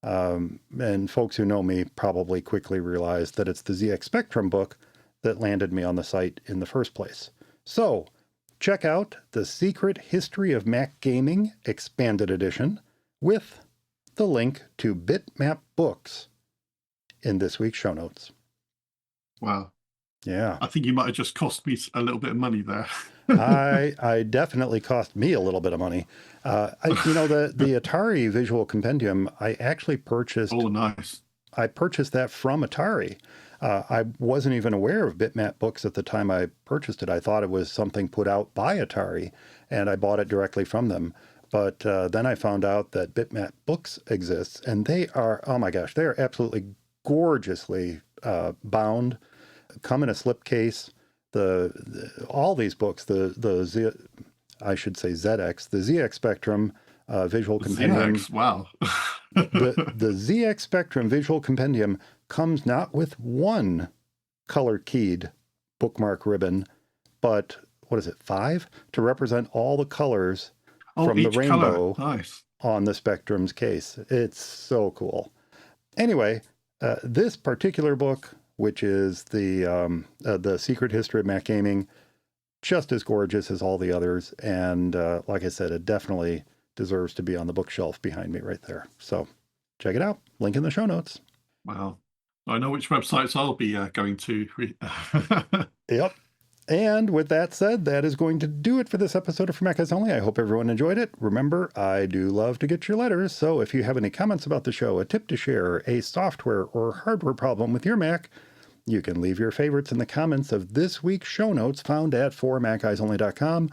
And folks who know me probably quickly realized that it's the ZX Spectrum book that landed me on the site in the first place. So check out The Secret History of Mac Gaming Expanded Edition with the link to Bitmap Books in this week's show notes. Wow. Yeah. I think you might have just cost me a little bit of money there. I definitely cost me a little bit of money. The Atari Visual Compendium, I actually purchased. Oh, nice. I purchased that from Atari. I wasn't even aware of Bitmap Books at the time I purchased it. I thought it was something put out by Atari, and I bought it directly from them. But then I found out that Bitmap Books exists, and they are, oh my gosh, they are absolutely gorgeously bound, come in a slipcase. All these books, the ZX Spectrum Visual Compendium. ZX, wow. the ZX Spectrum Visual Compendium comes not with one color-keyed bookmark ribbon, but what is it, 5? To represent all the colors from the rainbow nice. On the Spectrum's case. It's so cool. Anyway, this particular book, which is the Secret History of Mac Gaming, just as gorgeous as all the others. And like I said, it definitely deserves to be on the bookshelf behind me right there. So check it out. Link in the show notes. Wow. I know which websites I'll be going to. Yep. And with that said, that is going to do it for this episode of For Mac Guys Only. I hope everyone enjoyed it. Remember, I do love to get your letters, so if you have any comments about the show, a tip to share, a software or hardware problem with your Mac, you can leave your favorites in the comments of this week's show notes found at formacguysonly.com,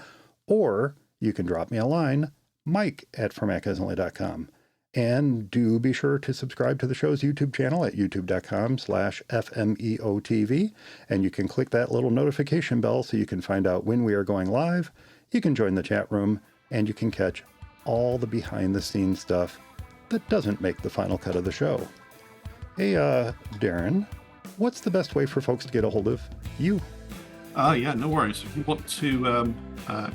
or you can drop me a line, mike@formacguysonly.com. And do be sure to subscribe to the show's YouTube channel at youtube.com/FMEOTV. And you can click that little notification bell so you can find out when we are going live. You can join the chat room, and you can catch all the behind-the-scenes stuff that doesn't make the final cut of the show. Hey, Darren, what's the best way for folks to get a hold of you? Yeah, no worries. If you want to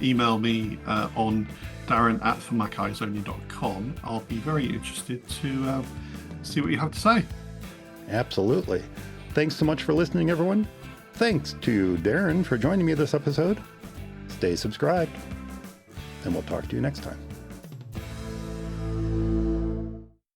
email me on Darren@formacguysonly.com, I'll be very interested to see what you have to say. Absolutely. Thanks so much for listening, everyone. Thanks to Darren for joining me this episode. Stay subscribed, and we'll talk to you next time.